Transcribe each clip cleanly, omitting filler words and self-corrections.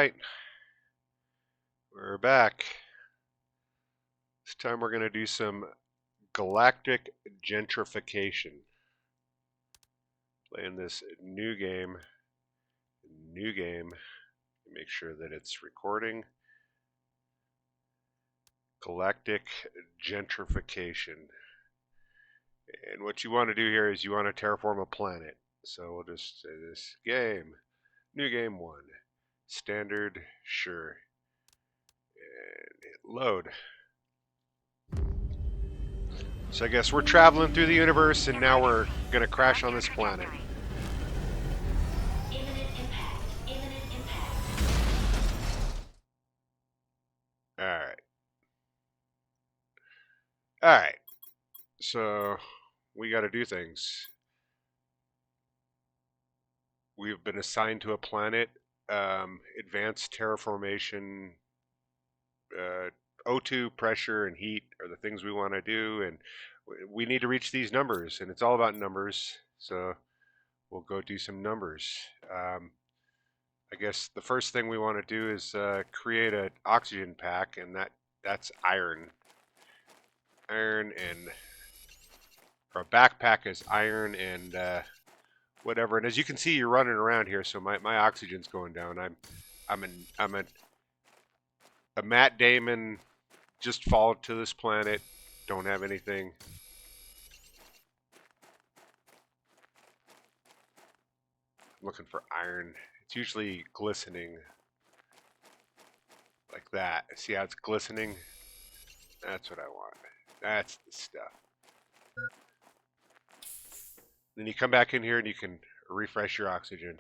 right, we're back. This time we're going to do some Galactic Gentrification. Playing this new game. Make sure that it's recording. Galactic Gentrification. And what you want to do here is you want to terraform a planet. So we'll just say this game. New game 1. Standard, sure. And hit load. So I guess we're traveling through the universe and now we're going to crash on this planet. Alright. Alright. So we got to do things. We've been assigned to a planet. Advanced terraformation, O2 pressure and heat are the things we want to do, and we need to reach these numbers, and it's all about numbers. So we'll go do some numbers. I guess the first thing we want to do is create an oxygen pack, and that's iron. Iron and our backpack is iron and whatever. And as you can see, you're running around here, so my oxygen's going down. I'm a Matt Damon, just followed to this planet, don't have anything. I'm looking for iron. It's usually glistening like that. See how it's glistening? That's what I want. That's the stuff. Then you come back in here and you can refresh your oxygen.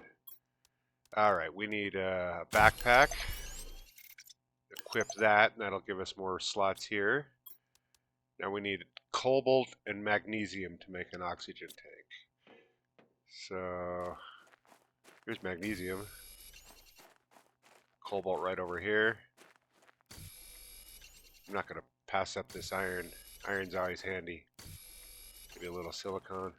Alright, we need a backpack. Equip that, and that'll give us more slots here. Now we need cobalt and magnesium to make an oxygen tank. So here's magnesium. Cobalt right over here. I'm not going to pass up this iron. Iron's always handy. Maybe a little silicon.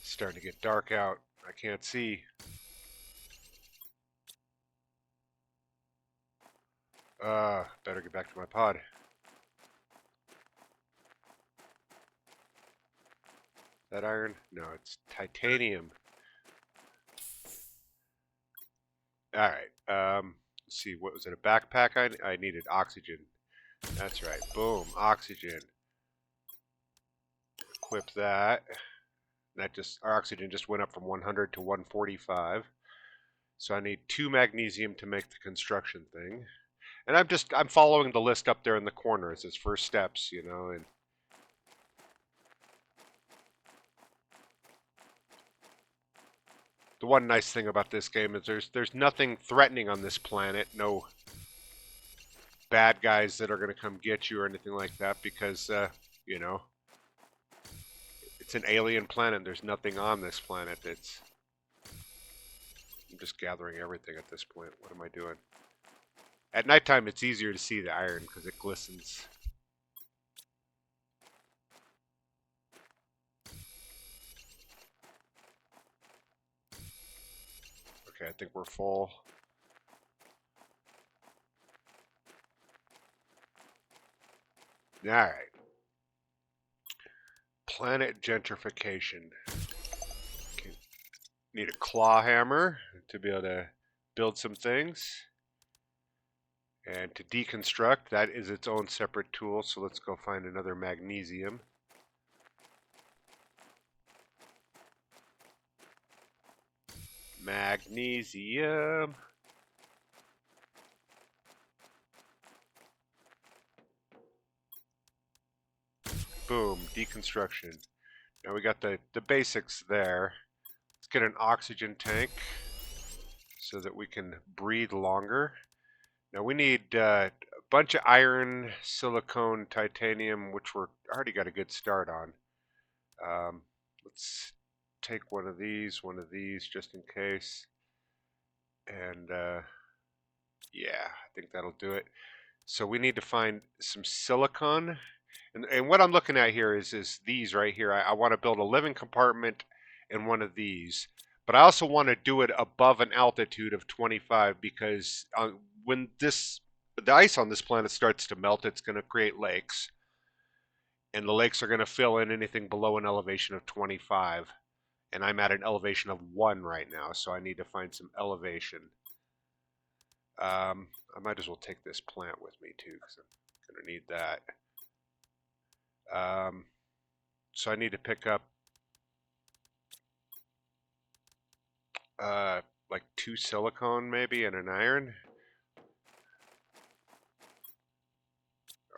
It's starting to get dark out. I can't see. Better get back to my pod. That iron? No, it's titanium. Alright, let's see, what was it, a backpack? I needed oxygen. That's right, boom, oxygen. Equip that. Our oxygen just went up from 100 to 145. So I need 2 magnesium to make the construction thing. And I'm following the list up there in the corner. It says first steps, you know, and the one nice thing about this game is there's nothing threatening on this planet. No bad guys that are going to come get you or anything like that because, you know, it's an alien planet. There's nothing on this planet that's... I'm just gathering everything at this point. What am I doing? At nighttime, it's easier to see the iron because it glistens. Okay, I think we're full. Alright. Planet gentrification. Okay. Need a claw hammer to be able to build some things. And to deconstruct, that is its own separate tool. So let's go find another magnesium. Magnesium. Boom, deconstruction. Now we got the basics there. Let's get an oxygen tank so that we can breathe longer. Now we need a bunch of iron, silicone, titanium, which we're already got a good start on. Let's take one of these just in case. And yeah, I think that'll do it. So we need to find some silicon. And what I'm looking at here is these right here. I want to build a living compartment in one of these, but I also want to do it above an altitude of 25 because when the ice on this planet starts to melt, it's going to create lakes, and the lakes are going to fill in anything below an elevation of 25. And I'm at an elevation of 1 right now, so I need to find some elevation. I might as well take this plant with me too, because I'm going to need that. So I need to pick up like 2 silicone maybe and an iron,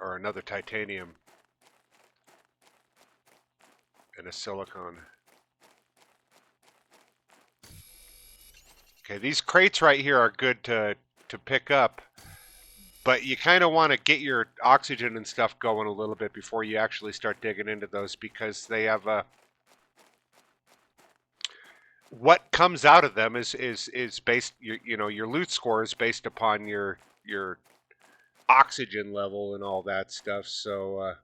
or another titanium and a silicone. Okay, these crates right here are good to pick up, but you kind of want to get your oxygen and stuff going a little bit before you actually start digging into those, because they have a what comes out of them is based, you know, your loot score is based upon your oxygen level and all that stuff. So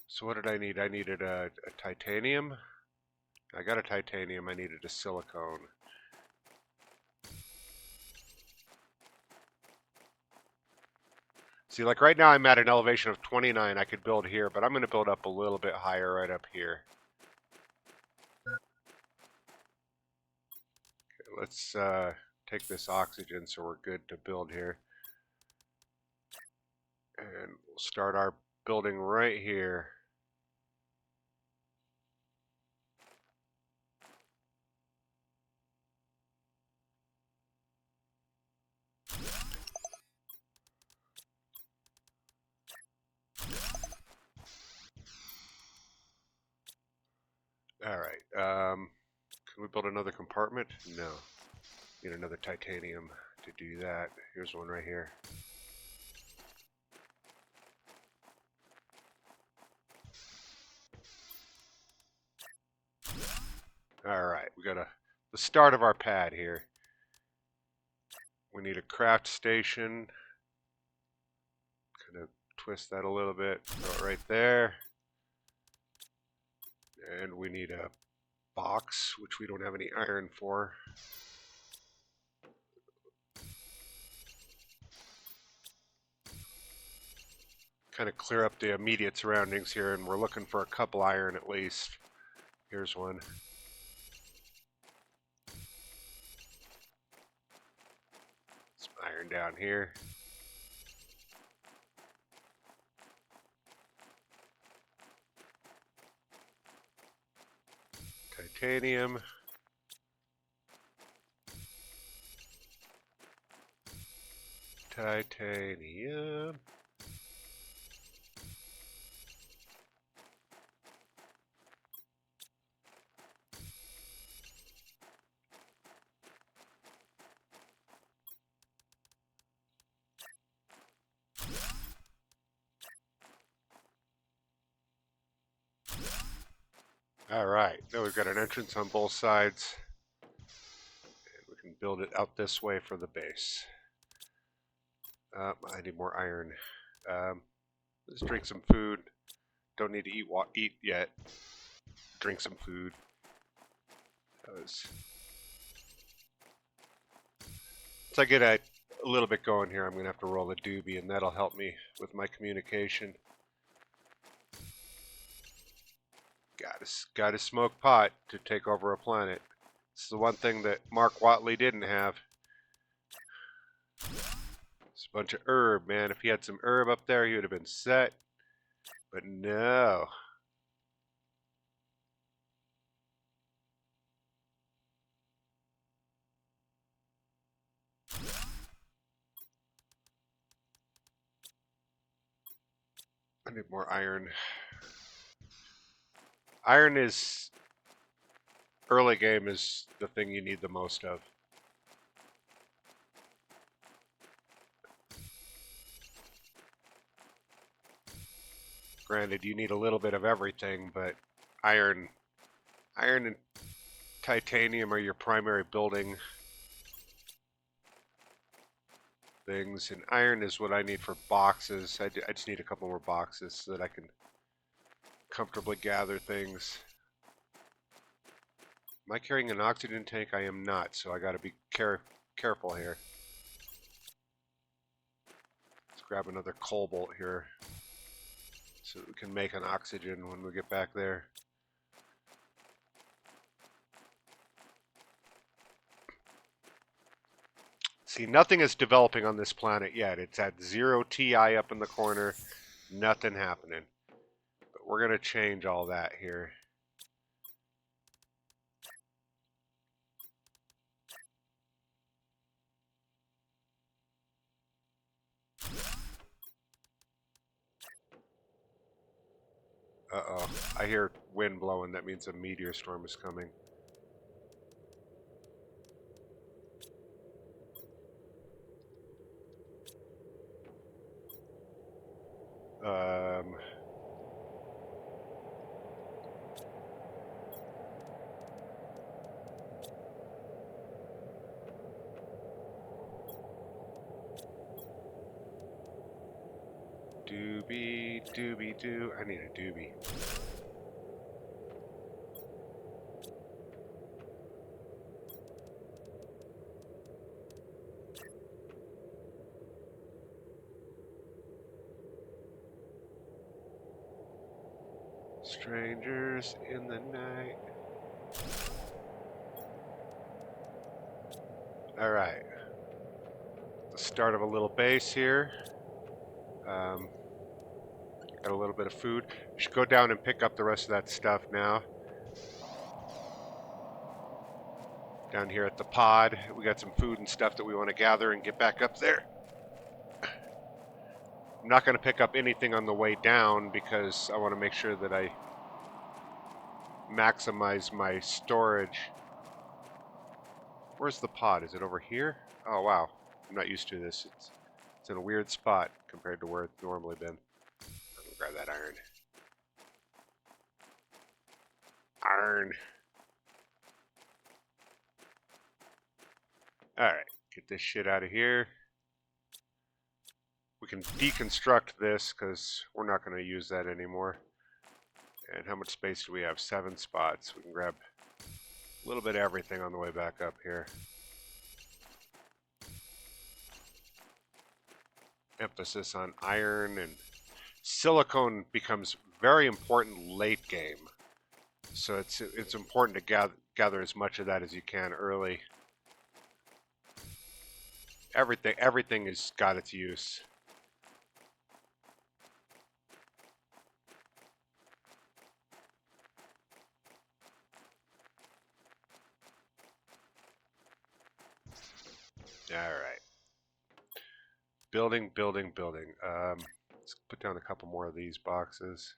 so what did I need? I needed a titanium. I got a titanium. I needed a silicone. See, like right now I'm at an elevation of 29. I could build here, but I'm going to build up a little bit higher right up here. Okay, let's take this oxygen so we're good to build here. And we'll start our building right here. All right. Can we build another compartment? No. Need another titanium to do that. Here's one right here. All right. We got the start of our pad here. We need a craft station. Kind of twist that a little bit. Throw it right there. And we need a box, which we don't have any iron for. Kind of clear up the immediate surroundings here, and we're looking for a couple iron at least. Here's one. Some iron down here. Titanium. Titanium. All right, now we've got an entrance on both sides. And we can build it out this way for the base. I need more iron. Let's drink some food. Don't need to eat yet. Drink some food. Once I get a little bit going here, I'm going to have to roll a doobie, and that'll help me with my communication. Got to smoke pot to take over a planet. It's the one thing that Mark Watley didn't have. It's a bunch of herb, man. If he had some herb up there, he would have been set. But no. I need more iron. Iron is, early game is the thing you need the most of. Granted, you need a little bit of everything, but iron and titanium are your primary building things, and iron is what I need for boxes. I just need a couple more boxes so that I can comfortably gather things. Am I carrying an oxygen tank? I am not, so I gotta be careful here. Let's grab another cobalt here so that we can make an oxygen when we get back there. See, nothing is developing on this planet yet. It's at 0 TI up in the corner. Nothing happening. But we're going to change all that here. Uh-oh. I hear wind blowing. That means a meteor storm is coming. Um... Doobie, doobie, doo. I need a doobie. Strangers in the night. Alright. The start of a little base here. Got a little bit of food. We should go down and pick up the rest of that stuff now. Down here at the pod, we got some food and stuff that we want to gather and get back up there. I'm not going to pick up anything on the way down because I want to make sure that I maximize my storage. Where's the pod? Is it over here? Oh, wow. I'm not used to this. It's in a weird spot compared to where it's normally been. I'm going to grab that iron. Iron. Alright, get this shit out of here. We can deconstruct this because we're not going to use that anymore. And how much space do we have? 7 spots. We can grab a little bit of everything on the way back up here. Emphasis on iron, and silicone becomes very important late game. So it's important to gather as much of that as you can early. Everything has got its use. All right. Building. Let's put down a couple more of these boxes.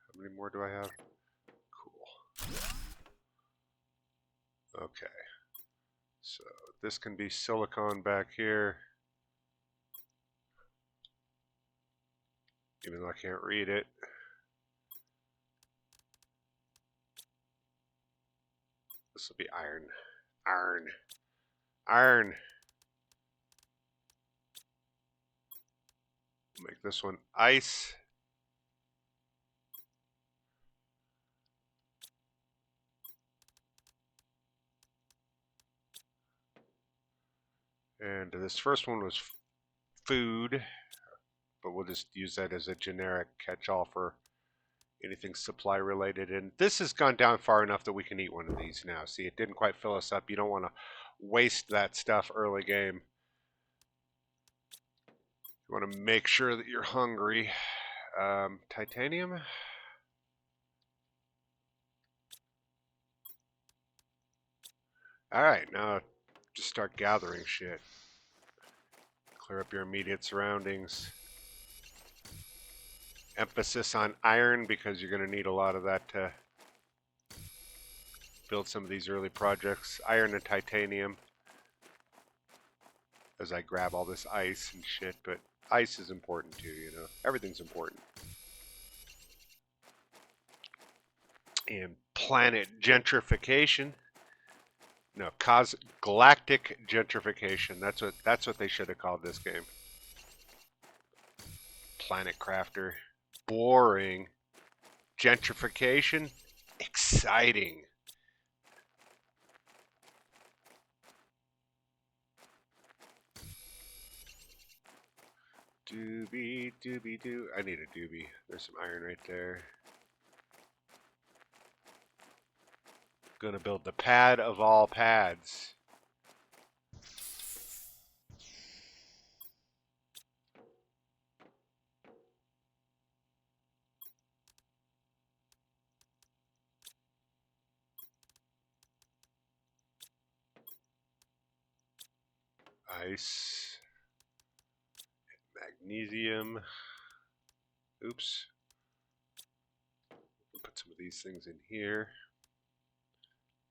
How many more do I have? Cool. Okay. So this can be silicone back here. Even though I can't read it. This will be iron. Iron. Make this one ice. And this first one was food, but we'll just use that as a generic catch-all for anything supply related. And this has gone down far enough that we can eat one of these now. See, it didn't quite fill us up. You don't want to waste that stuff early game. You want to make sure that you're hungry. Titanium. Alright, now just start gathering shit. Clear up your immediate surroundings. Emphasis on iron because you're going to need a lot of that to build some of these early projects. Iron and titanium. As I grab all this ice and shit, but ice is important too, you know. Everything's important. And planet gentrification. No, Galactic Gentrification. That's what they should have called this game. Planet Crafter. Boring. Gentrification. Exciting. Doobie, doobie, doo. I need a doobie. There's some iron right there. Gonna build the pad of all pads. Ice. Magnesium. Oops. Put some of these things in here.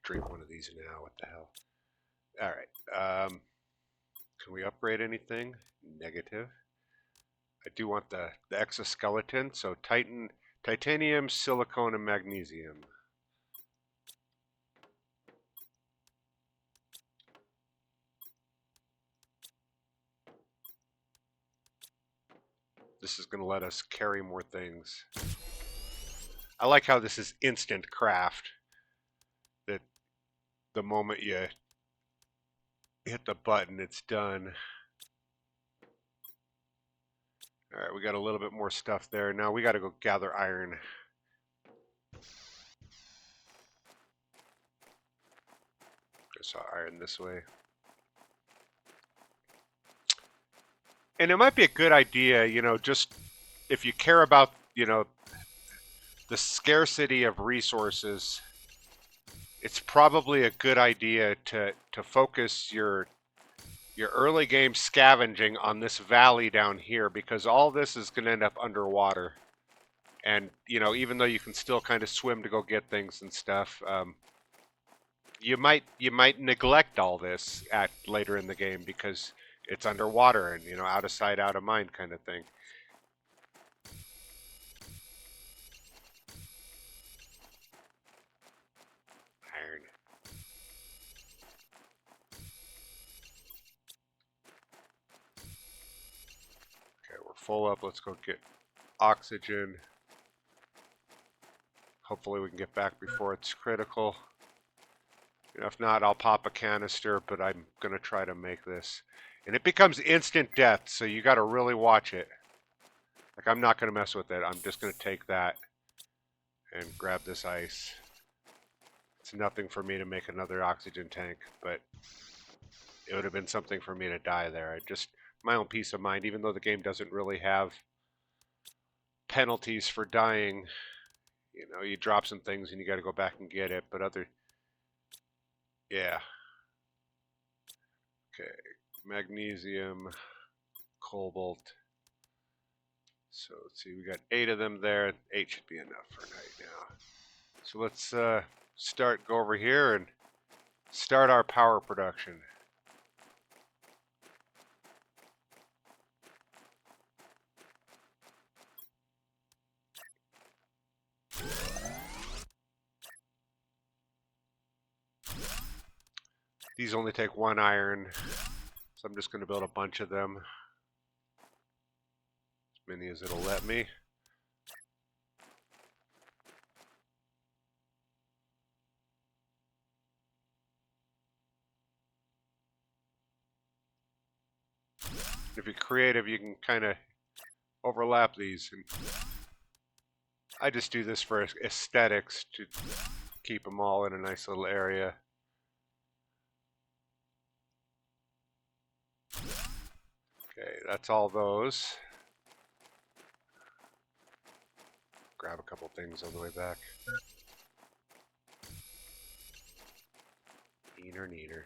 Drink one of these now. What the hell? All right. Can we upgrade anything? Negative. I do want the exoskeleton. So titanium, silicone, and magnesium. This is going to let us carry more things. I like how this is instant craft. That the moment you hit the button, it's done. All right, we got a little bit more stuff there. Now we got to go gather iron. I saw iron this way. And it might be a good idea, you know, just if you care about, you know, the scarcity of resources, it's probably a good idea to focus your early game scavenging on this valley down here, because all this is going to end up underwater. And, you know, even though you can still kind of swim to go get things and stuff, you might neglect all this at later in the game because it's underwater and, you know, out of sight, out of mind kind of thing. Iron. Okay, we're full up. Let's go get oxygen. Hopefully we can get back before it's critical. You know, if not, I'll pop a canister, but I'm going to try to make this. And it becomes instant death, so you got to really watch it. Like, I'm not going to mess with it. I'm just going to take that and grab this ice. It's nothing for me to make another oxygen tank, but it would have been something for me to die there. I just, my own peace of mind, even though the game doesn't really have penalties for dying. You know, you drop some things and you got to go back and get it, but yeah. Okay, magnesium, cobalt. So let's see, we got 8 of them there. 8 should be enough for right now. So let's go over here and start our power production. These only take 1 iron, so I'm just going to build a bunch of them. As many as it'll let me. If you're creative, you can kind of overlap these. And I just do this for aesthetics to keep them all in a nice little area. Okay, that's all those. Grab a couple things on the way back. Neater.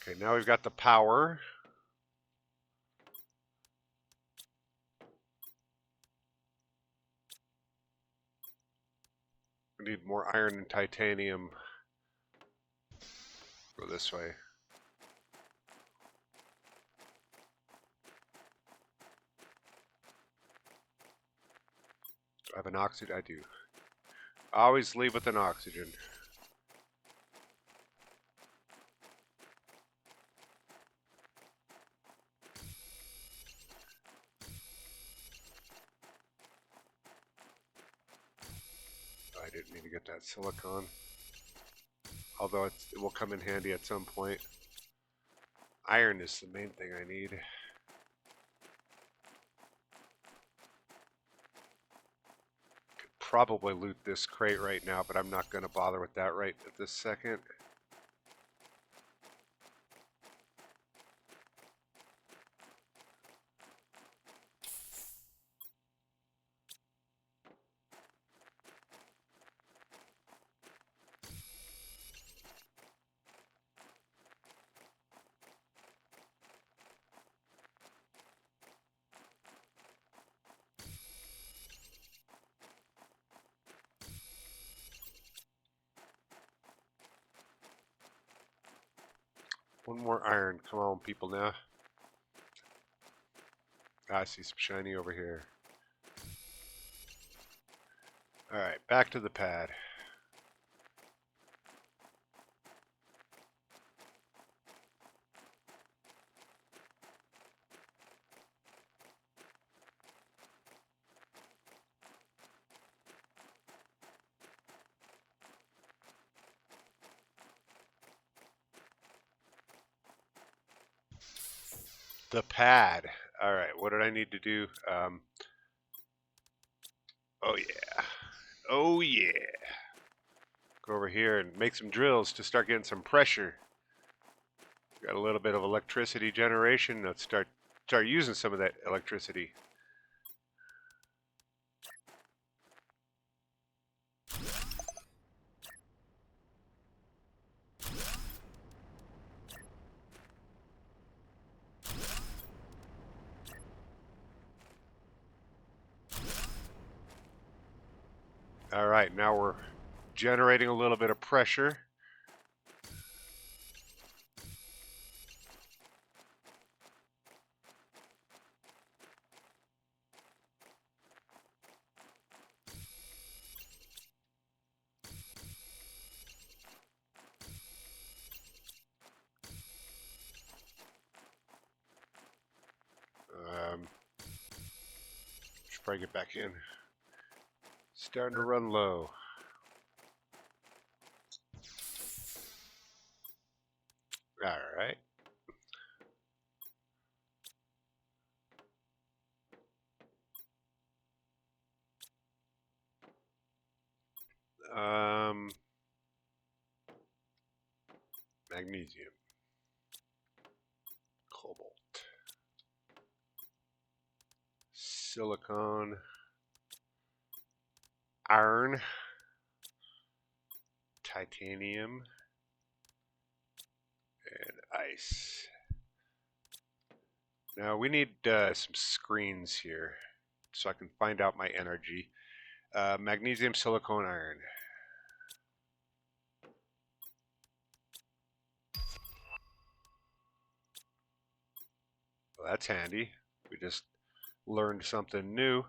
Okay, now we've got the power. Need more iron and titanium. Go this way. Do I have an oxygen? I do. Always leave with an oxygen. I didn't need to get that silicon. Although it will come in handy at some point. Iron is the main thing I need. Could probably loot this crate right now, but I'm not going to bother with that right at this second. One more iron. Come on, people, now. I see some shiny over here. Alright, back to the pad. The pad. Alright, what did I need to do? Oh yeah. Oh yeah. Go over here and make some drills to start getting some pressure. Got a little bit of electricity generation. Let's start using some of that electricity. All right, now we're generating a little bit of pressure. Should probably get back in. Starting to run low. All right. Magnesium, cobalt, silicon, iron, titanium, and ice. Now we need some screens here so I can find out my energy. Magnesium, silicon, iron. Well, that's handy. We just learned something new.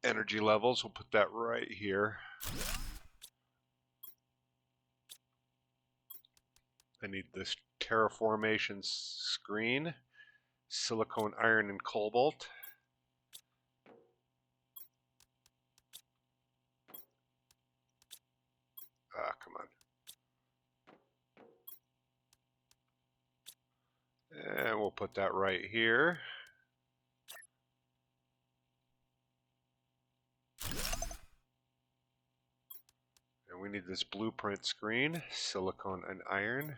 Energy levels, we'll put that right here. I need this terraformation screen, silicon, iron, and cobalt. Ah, come on. And we'll put that right here. And we need this blueprint screen, silicon and iron.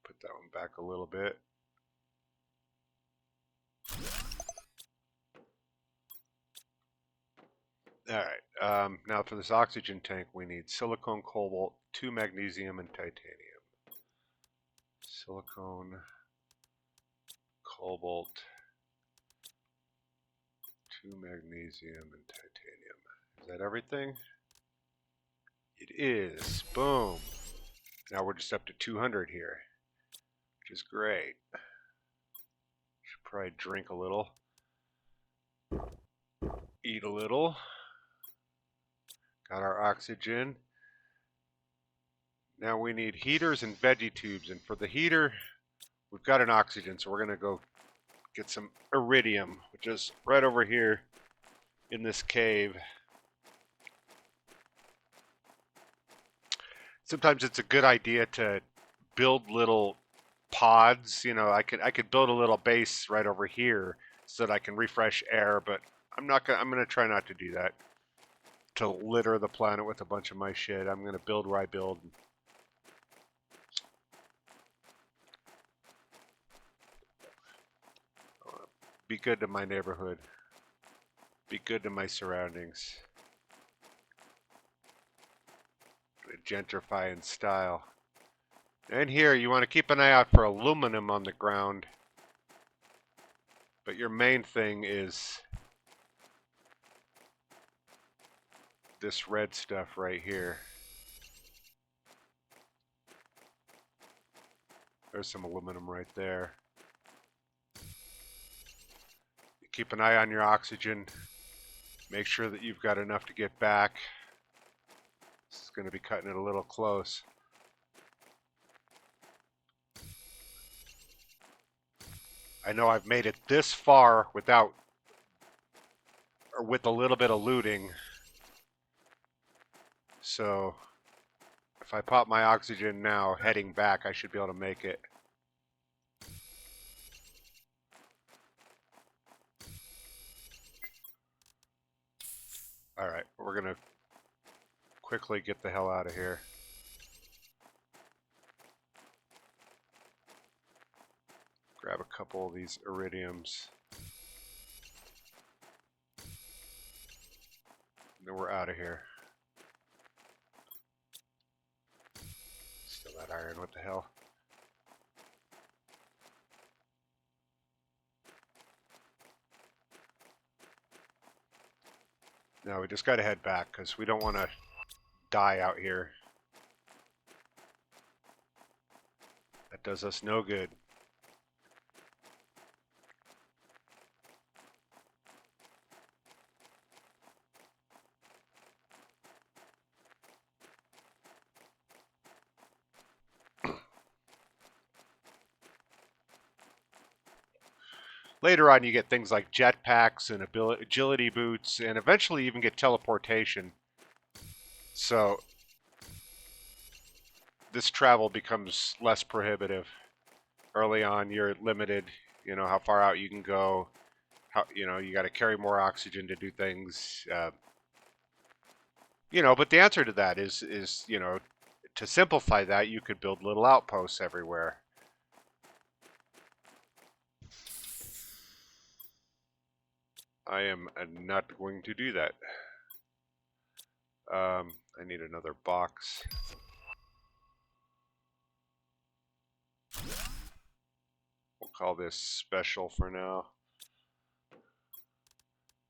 Put that one back a little bit. Alright, now for this oxygen tank we need silicon, cobalt, 2 magnesium, and titanium. Silicon, cobalt, 2 magnesium and titanium. Is that everything? It is. Boom. Now we're just up to 200 here, which is great. Should probably drink a little. Eat a little. Got our oxygen. Now we need heaters and veggie tubes. And for the heater, we've got an oxygen, so we're going to go get some iridium, which is right over here in this cave. Sometimes it's a good idea to build little pods. You know, I could build a little base right over here so that I can refresh air, but I'm gonna try not to do that. To litter the planet with a bunch of my shit. I'm gonna build where I build. Be good to my neighborhood. Be good to my surroundings. Gentrify in style. And here, you want to keep an eye out for aluminum on the ground. But your main thing is this red stuff right here. There's some aluminum right there. Keep an eye on your oxygen. Make sure that you've got enough to get back. This is going to be cutting it a little close. I know I've made it this far with a little bit of looting. So if I pop my oxygen now, heading back, I should be able to make it. Alright, we're going to quickly get the hell out of here. Grab a couple of these iridiums. And then we're out of here. Still that iron, what the hell? Now we just got to head back because we don't want to die out here. That does us no good. Later on, you get things like jetpacks and agility boots, and eventually even get teleportation. So this travel becomes less prohibitive. Early on, you're limited. You know how far out you can go. You got to carry more oxygen to do things. But the answer to that is to simplify that, you could build little outposts everywhere. I am not going to do that. I need another box. We'll call this special for now.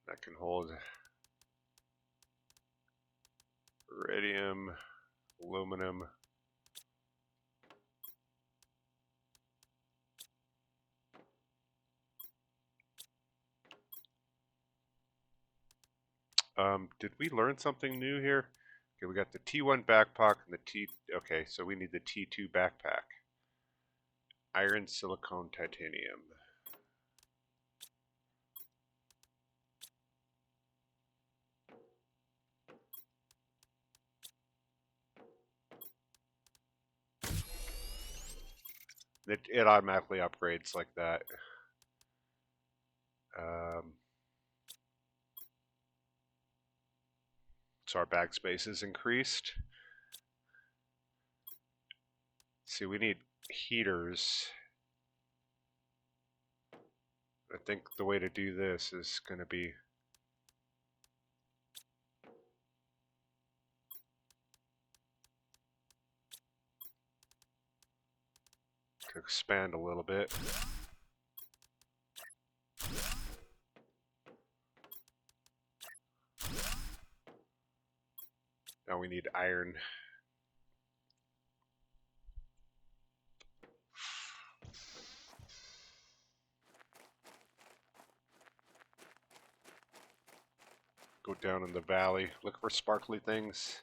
That can hold iridium, aluminum. Did we learn something new here? Okay, we got the T1 backpack and the okay, so we need the T2 backpack. Iron, silicone, titanium. It automatically upgrades like that. So our bag space is increased. See, we need heaters. I think the way to do this is going to be to expand a little bit. Now we need iron. Go down in the valley, look for sparkly things.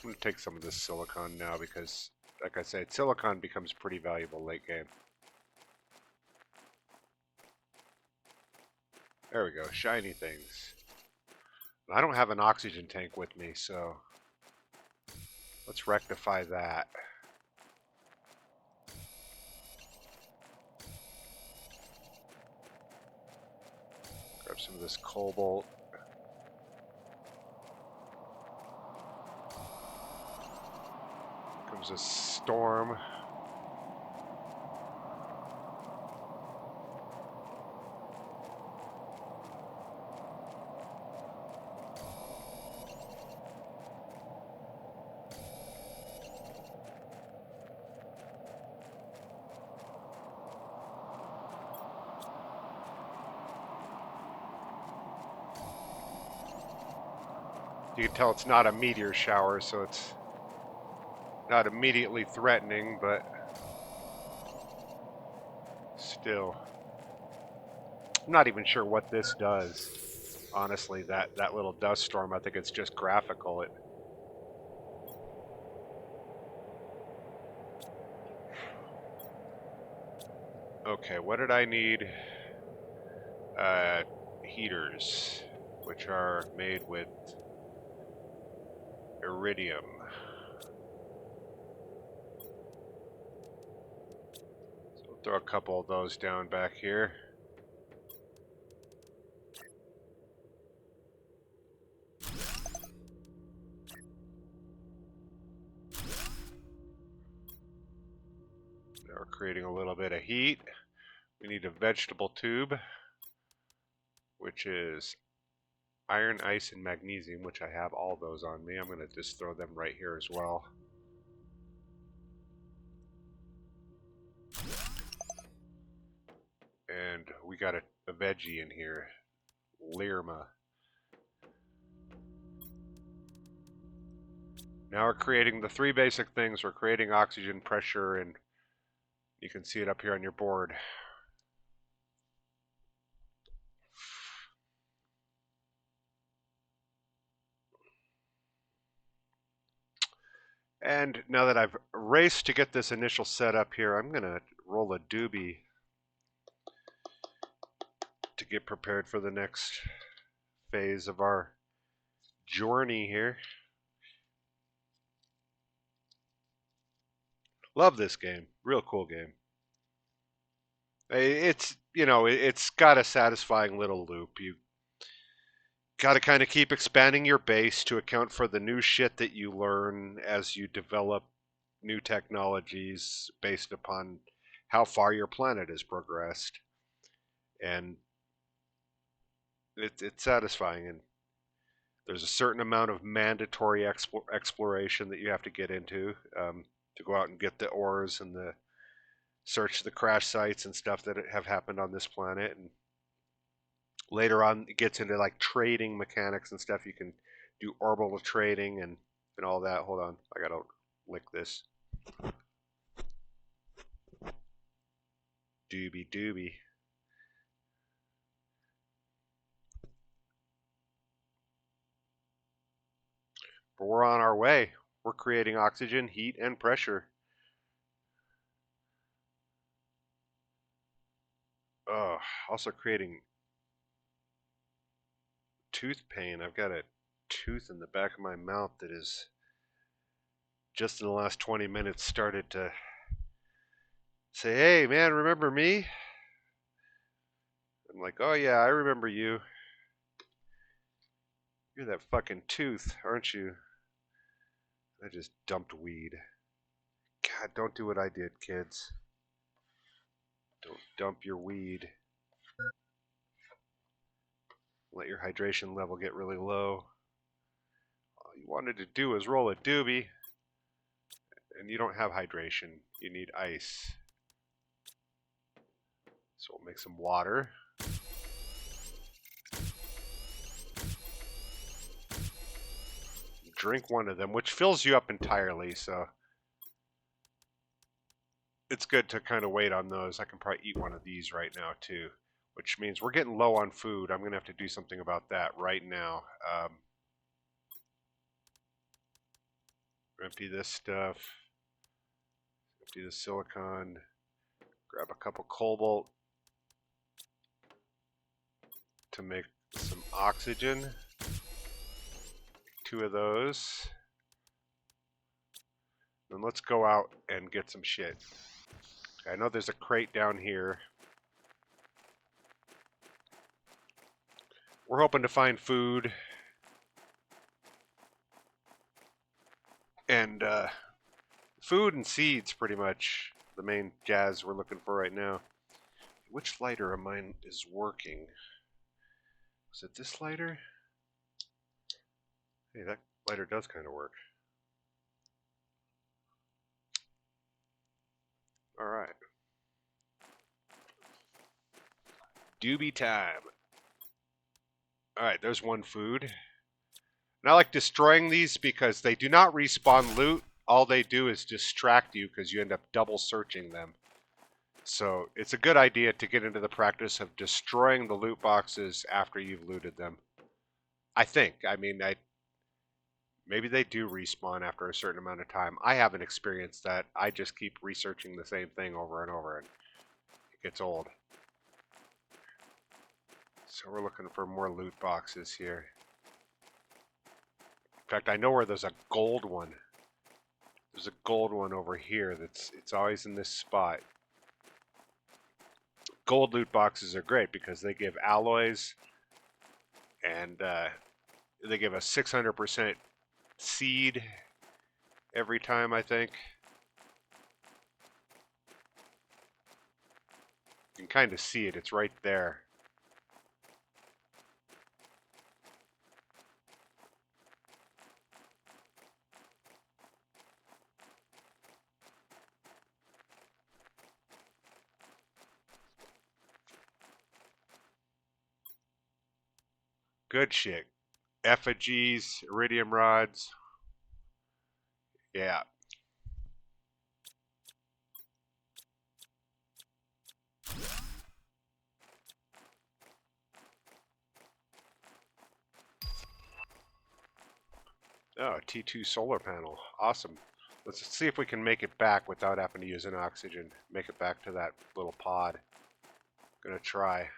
I'm going to take some of this silicon now because, like I said, silicon becomes pretty valuable late game. There we go, shiny things. I don't have an oxygen tank with me, so let's rectify that. Grab some of this cobalt. Comes a storm. You can tell it's not a meteor shower, so it's not immediately threatening, but still. I'm not even sure what this does. Honestly, that little dust storm, I think it's just graphical. Okay, what did I need? Heaters, which are made with iridium. So we'll throw a couple of those down back here. Now we're creating a little bit of heat. We need a vegetable tube, which is iron, ice, and magnesium, which I have all those on me. I'm going to just throw them right here as well. And we got a veggie in here, Lirma. Now we're creating the three basic things. We're creating oxygen, pressure, and you can see it up here on your board. And now that I've raced to get this initial setup here, I'm going to roll a doobie to get prepared for the next phase of our journey here. Love this game. Real cool game. It's, you know, it's got a satisfying little loop. You got to kind of keep expanding your base to account for the new shit that you learn as you develop new technologies based upon how far your planet has progressed. And it's satisfying. And there's a certain amount of mandatory exploration that you have to get into to go out and get the ores and the search the crash sites and stuff that have happened on this planet. And later on, it gets into like trading mechanics and stuff. You can do orbital trading and all that. Hold on, I gotta lick this. Doobie doobie. But we're on our way. We're creating oxygen, heat, and pressure. Oh, also creating tooth pain. I've got a tooth in the back of my mouth that is just in the last 20 minutes started to say, hey man, remember me? I'm like, oh yeah, I remember you. You're that fucking tooth, aren't you? I just dumped weed. God, don't do what I did, kids. Don't dump your weed. Let your hydration level get really low. All you wanted to do was roll a doobie. And you don't have hydration. You need ice. So we'll make some water. Drink one of them, which fills you up entirely, so it's good to kind of wait on those. I can probably eat one of these right now too, which means we're getting low on food. I'm gonna have to do something about that right now. Empty this stuff, empty the silicon, grab a couple cobalt to make some oxygen. 2 of those. Then let's go out and get some shit. I know there's a crate down here. We're hoping to find food. And food and seeds, pretty much the main jazz we're looking for right now. Which lighter of mine is working? Is it this lighter? Hey, that lighter does kind of work. Alright. Doobie time. Alright, there's one food. And I like destroying these because they do not respawn loot. All they do is distract you because you end up double searching them. So it's a good idea to get into the practice of destroying the loot boxes after you've looted them. I think. I mean, maybe they do respawn after a certain amount of time. I haven't experienced that. I just keep researching the same thing over and over, and it gets old. So we're looking for more loot boxes here. In fact, I know where there's a gold one. There's a gold one over here. It's always in this spot. Gold loot boxes are great because they give alloys, and they give a 600% seed every time, I think. You can kind of see it. It's right there. Good shit. Effigies, iridium rods. Yeah. Oh, T2 solar panel. Awesome. Let's see if we can make it back without having to use an oxygen. Make it back to that little pod. Gonna try.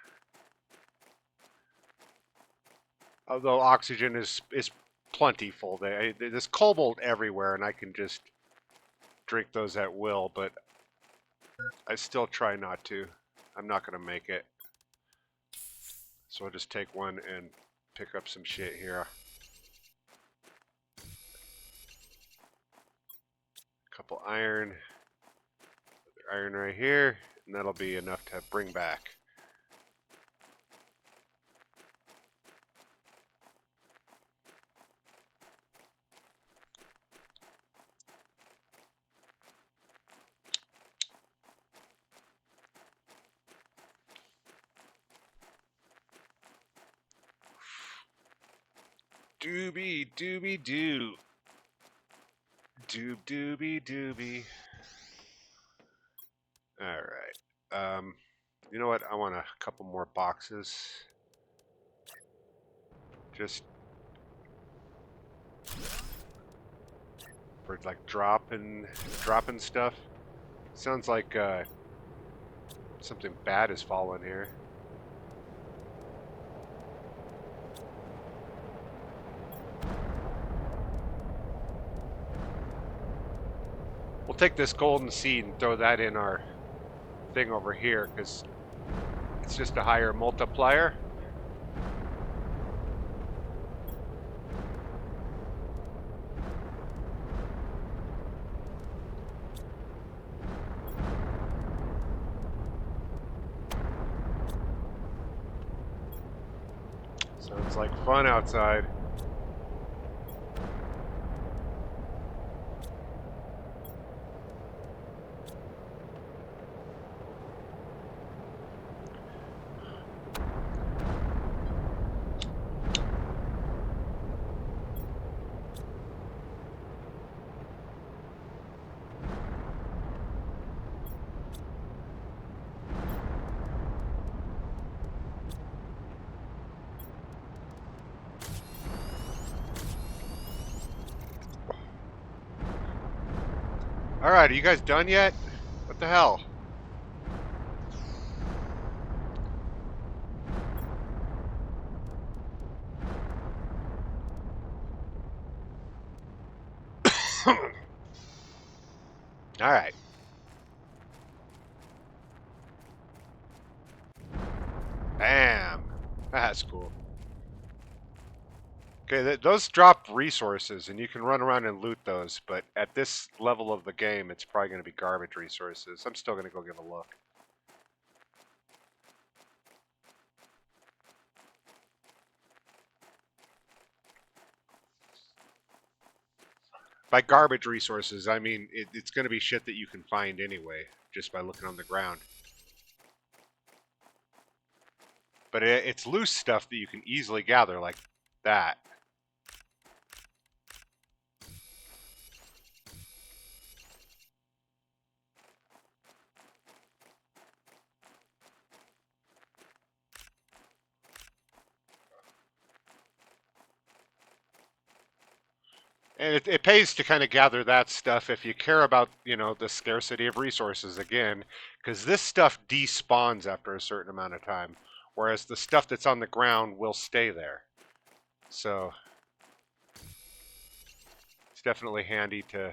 Although oxygen is plentiful. There's cobalt everywhere, and I can just drink those at will, but I still try not to. I'm not going to make it. So I'll just take one and pick up some shit here. A couple iron. Iron right here, and that'll be enough to bring back. Doobie doobie doo. Doob doobie doobie. Alright. You know what? I want a couple more boxes. Just for like dropping stuff. Sounds like something bad has fallen here. We'll take this golden seed and throw that in our thing over here because it's just a higher multiplier. Sounds like fun outside. Alright, are you guys done yet? What the hell? Alright. Bam. That's cool. Okay, those drop resources, and you can run around and loot those, but at this level of the game, it's probably going to be garbage resources. I'm still going to go give a look. By garbage resources, I mean it's going to be shit that you can find anyway, just by looking on the ground. But it's loose stuff that you can easily gather, like that. And it pays to kind of gather that stuff if you care about, the scarcity of resources again, because this stuff despawns after a certain amount of time, whereas the stuff that's on the ground will stay there. So it's definitely handy to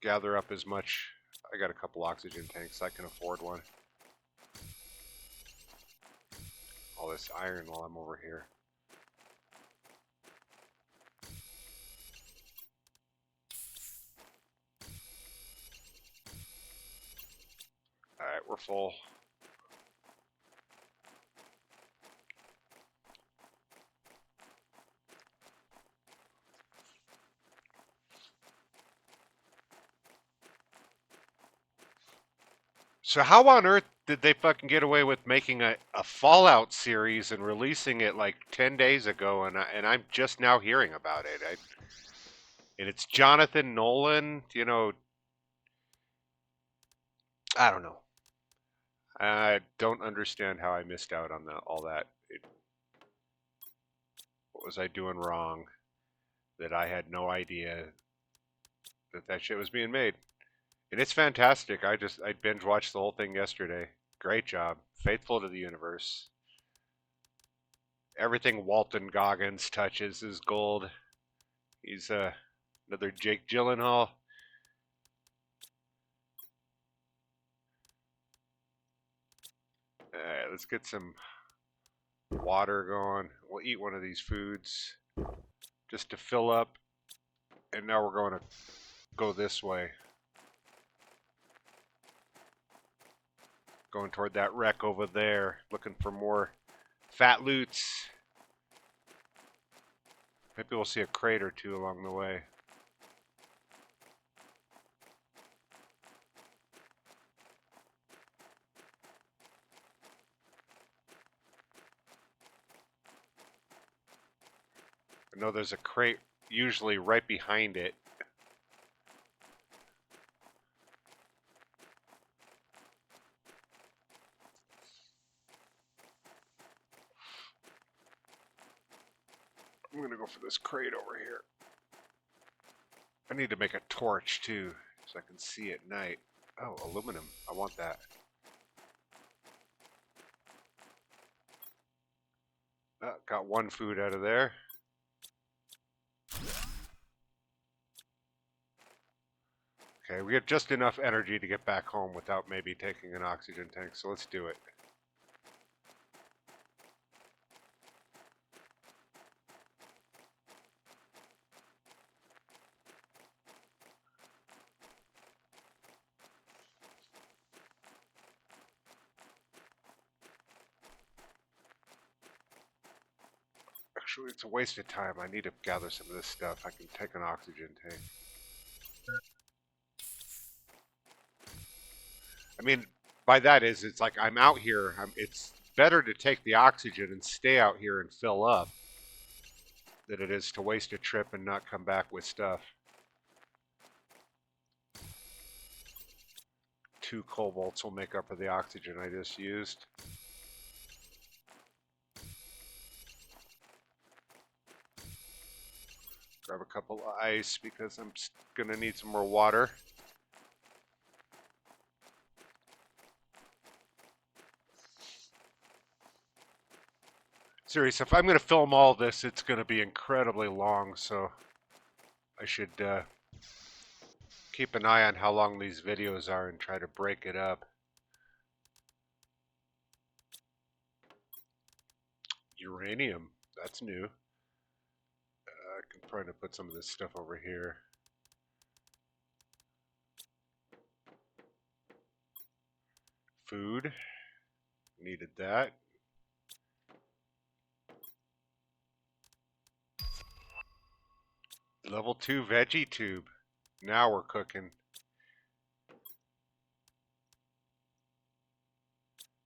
gather up as much. I got a couple oxygen tanks. I can afford one. All this iron while I'm over here. All right, we're full. So how on earth did they fucking get away with making a Fallout series and releasing it like 10 days ago, and I'm just now hearing about it? And it's Jonathan Nolan, I don't know. I don't understand how I missed out on all that. What was I doing wrong that I had no idea that shit was being made? And it's fantastic. I binge watched the whole thing yesterday. Great job. Faithful to the universe. Everything Walton Goggins touches is gold. He's another Jake Gyllenhaal. Alright, let's get some water going. We'll eat one of these foods just to fill up. And now we're going to go this way. Going toward that wreck over there, looking for more fat loots. Maybe we'll see a crate or two along the way. I know there's a crate usually right behind it. I'm gonna go for this crate over here. I need to make a torch too, so I can see at night. Oh, aluminum. I want that. Got one food out of there. Okay, we have just enough energy to get back home without maybe taking an oxygen tank, so let's do it. Actually, it's a waste of time. I need to gather some of this stuff. I can take an oxygen tank. I mean, by that it's like I'm out here. It's better to take the oxygen and stay out here and fill up than it is to waste a trip and not come back with stuff. 2 cobalts will make up for the oxygen I just used. Grab a couple of ice because I'm gonna need some more water. Seriously, if I'm gonna film all this, it's gonna be incredibly long, so I should keep an eye on how long these videos are and try to break it up. Uranium, that's new. I can probably put some of this stuff over here. Food, needed that. Level 2 veggie tube. Now we're cooking. In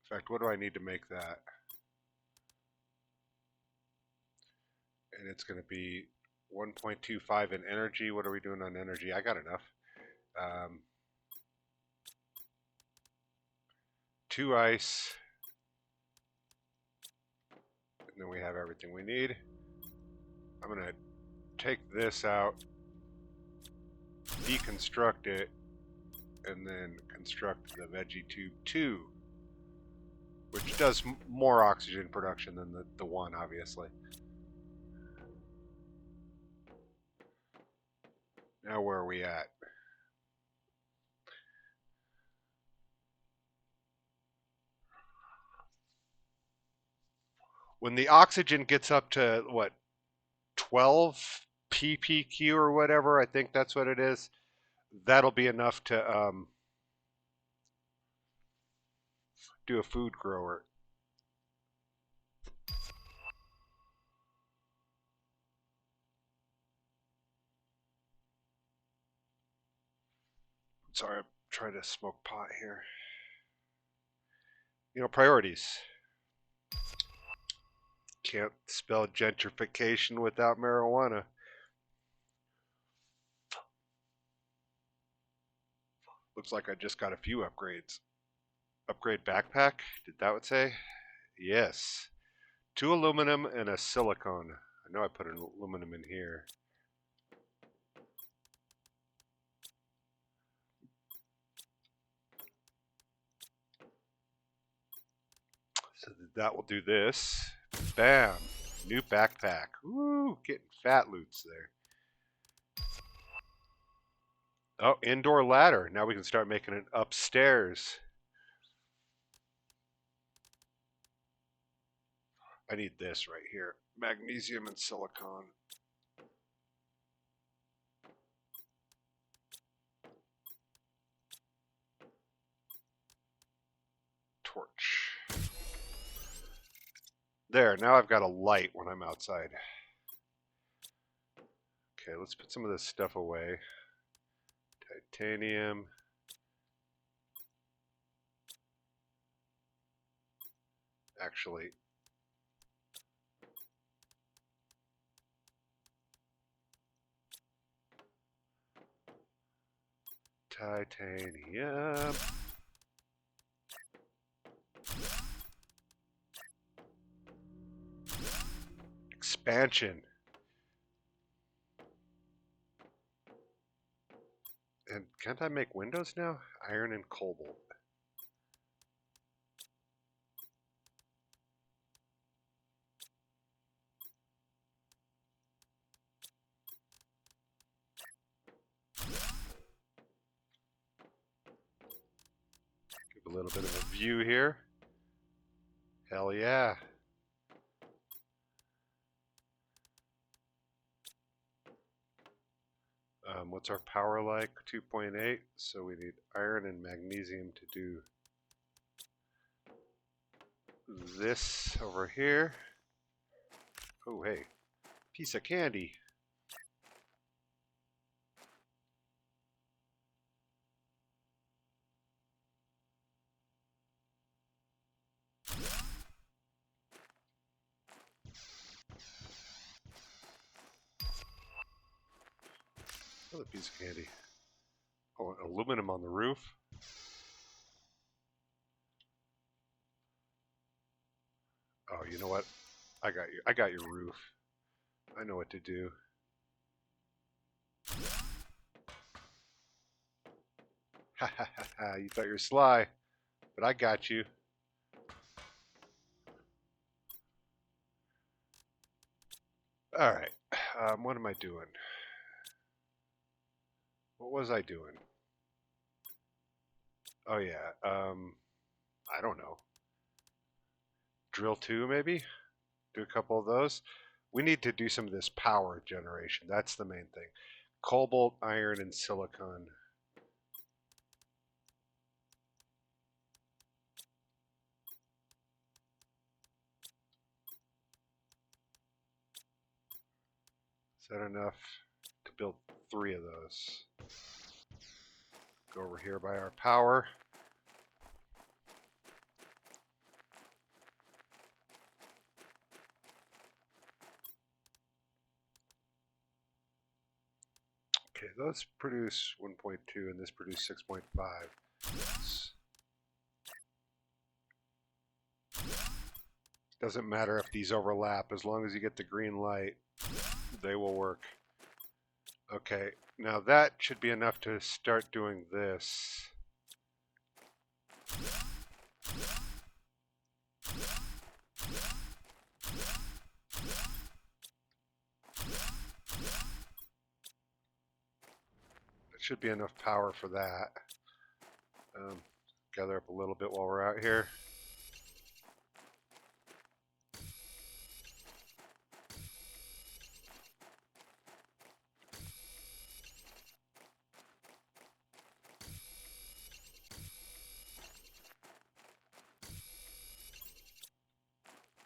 fact, what do I need to make that? And it's going to be 1.25 in energy. What are we doing on energy? I got enough. 2 ice. And then we have everything we need. I'm going to take this out, deconstruct it, and then construct the veggie tube 2, which does more oxygen production than the 1, obviously. Now where are we at? When the oxygen gets up to, what, 12 ppq or whatever, I think that's what it is, that'll be enough to do a food grower. Sorry, I'm trying to smoke pot here. You know, priorities. Can't spell gentrification without marijuana. Looks like I just got a few upgrades. Upgrade backpack, did that what say? Yes. 2 aluminum and a silicone. I know I put an aluminum in here. So that will do this. Bam. New backpack. Woo, getting fat loots there. Oh, indoor ladder. Now we can start making it upstairs. I need this right here. Magnesium and silicone. Torch. There, now I've got a light when I'm outside. Okay, let's put some of this stuff away. Titanium. Actually, titanium. Expansion. And can't I make windows now? Iron and cobalt. Give a little bit of a view here. Hell yeah. What's our power like? 2.8. So we need iron and magnesium to do this over here. Oh, hey. Piece of candy. Another piece of candy. Oh, aluminum on the roof. Oh, you know what? I got you. I got your roof. I know what to do. Ha ha ha ha, you thought you were sly, but I got you. Alright, what am I doing? What was I doing? Oh yeah, I don't know. Drill 2 maybe? Do a couple of those. We need to do some of this power generation. That's the main thing. Cobalt, iron, and silicon. Is that enough to build 3 of those? Go over here by our power. Okay, those produce 1.2 and this produce 6.5. Doesn't matter if these overlap, as long as you get the green light, they will work. Okay, now that should be enough to start doing this. It should be enough power for that. Gather up a little bit while we're out here.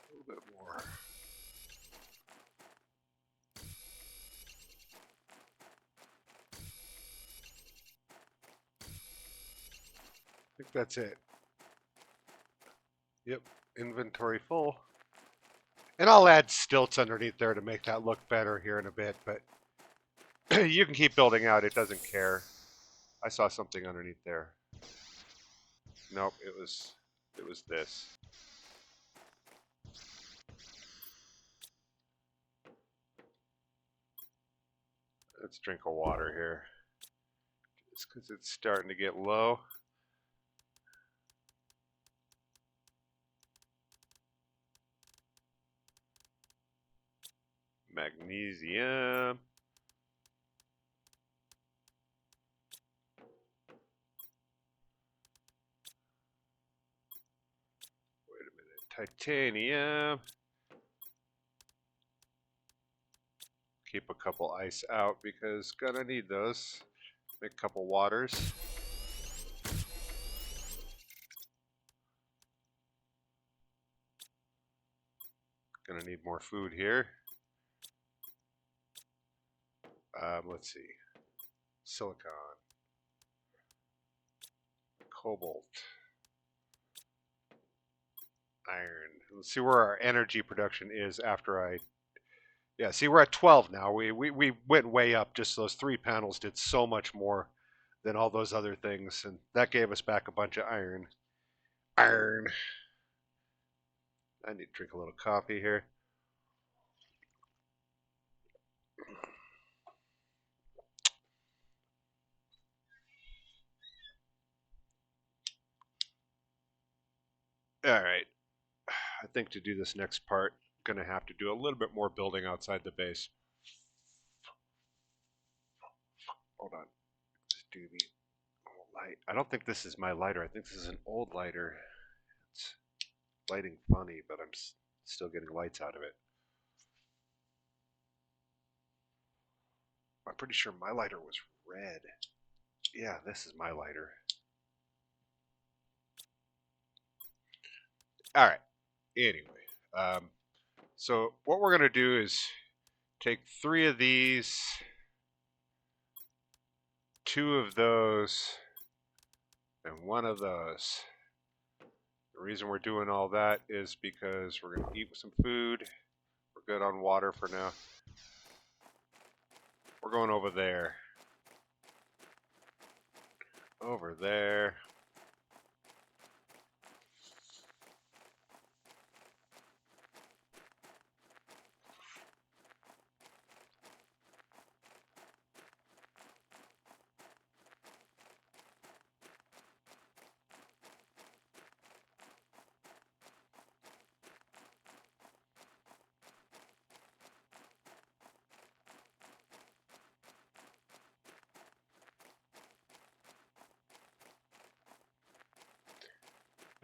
A little bit more. I think that's it. Yep, inventory full. And I'll add stilts underneath there to make that look better here in a bit, but you can keep building out, it doesn't care. I saw something underneath there. Nope, it was this. Let's drink a water here. Just because it's starting to get low. Magnesium. Wait a minute. Titanium. Keep a couple ice out because gonna need those. Make a couple waters. Gonna need more food here. Let's see. Silicon. Cobalt. Iron. Let's see where our energy production is after I... Yeah, see, we're at 12 now. We went way up. Just those 3 panels did so much more than all those other things, and that gave us back a bunch of iron. Iron. I need to drink a little coffee here. All right. I think to do this next part, I'm going to have to do a little bit more building outside the base. Hold on. Just do the light. I don't think this is my lighter. I think this is an old lighter. It's lighting funny, but I'm still getting lights out of it. I'm pretty sure my lighter was red. Yeah, this is my lighter. All right. Anyway, so what we're going to do is take 3 of these, 2 of those, and 1 of those. The reason we're doing all that is because we're going to eat some food. We're good on water for now. We're going over there. Over there.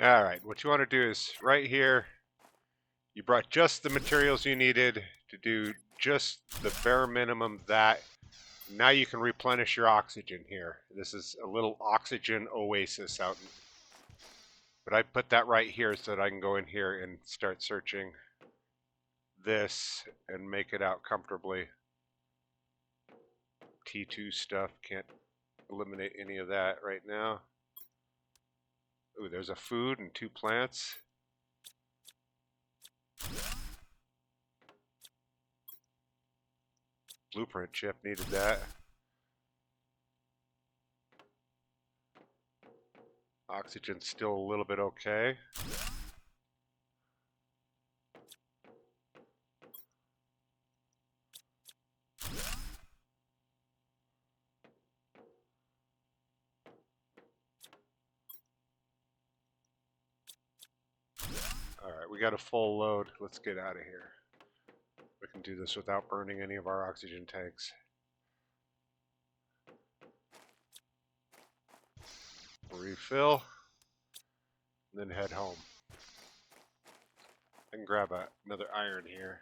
All right, what you want to do is right here, you brought just the materials you needed to do just the bare minimum that. Now you can replenish your oxygen here. This is a little oxygen oasis out. But I put that right here so that I can go in here and start searching this and make it out comfortably. T2 stuff, can't eliminate any of that right now. Ooh, there's a food and 2 plants. Blueprint chip, needed that. Oxygen's still a little bit okay. Alright, we got a full load. Let's get out of here. We can do this without burning any of our oxygen tanks. Refill, and then head home. I can grab another iron here.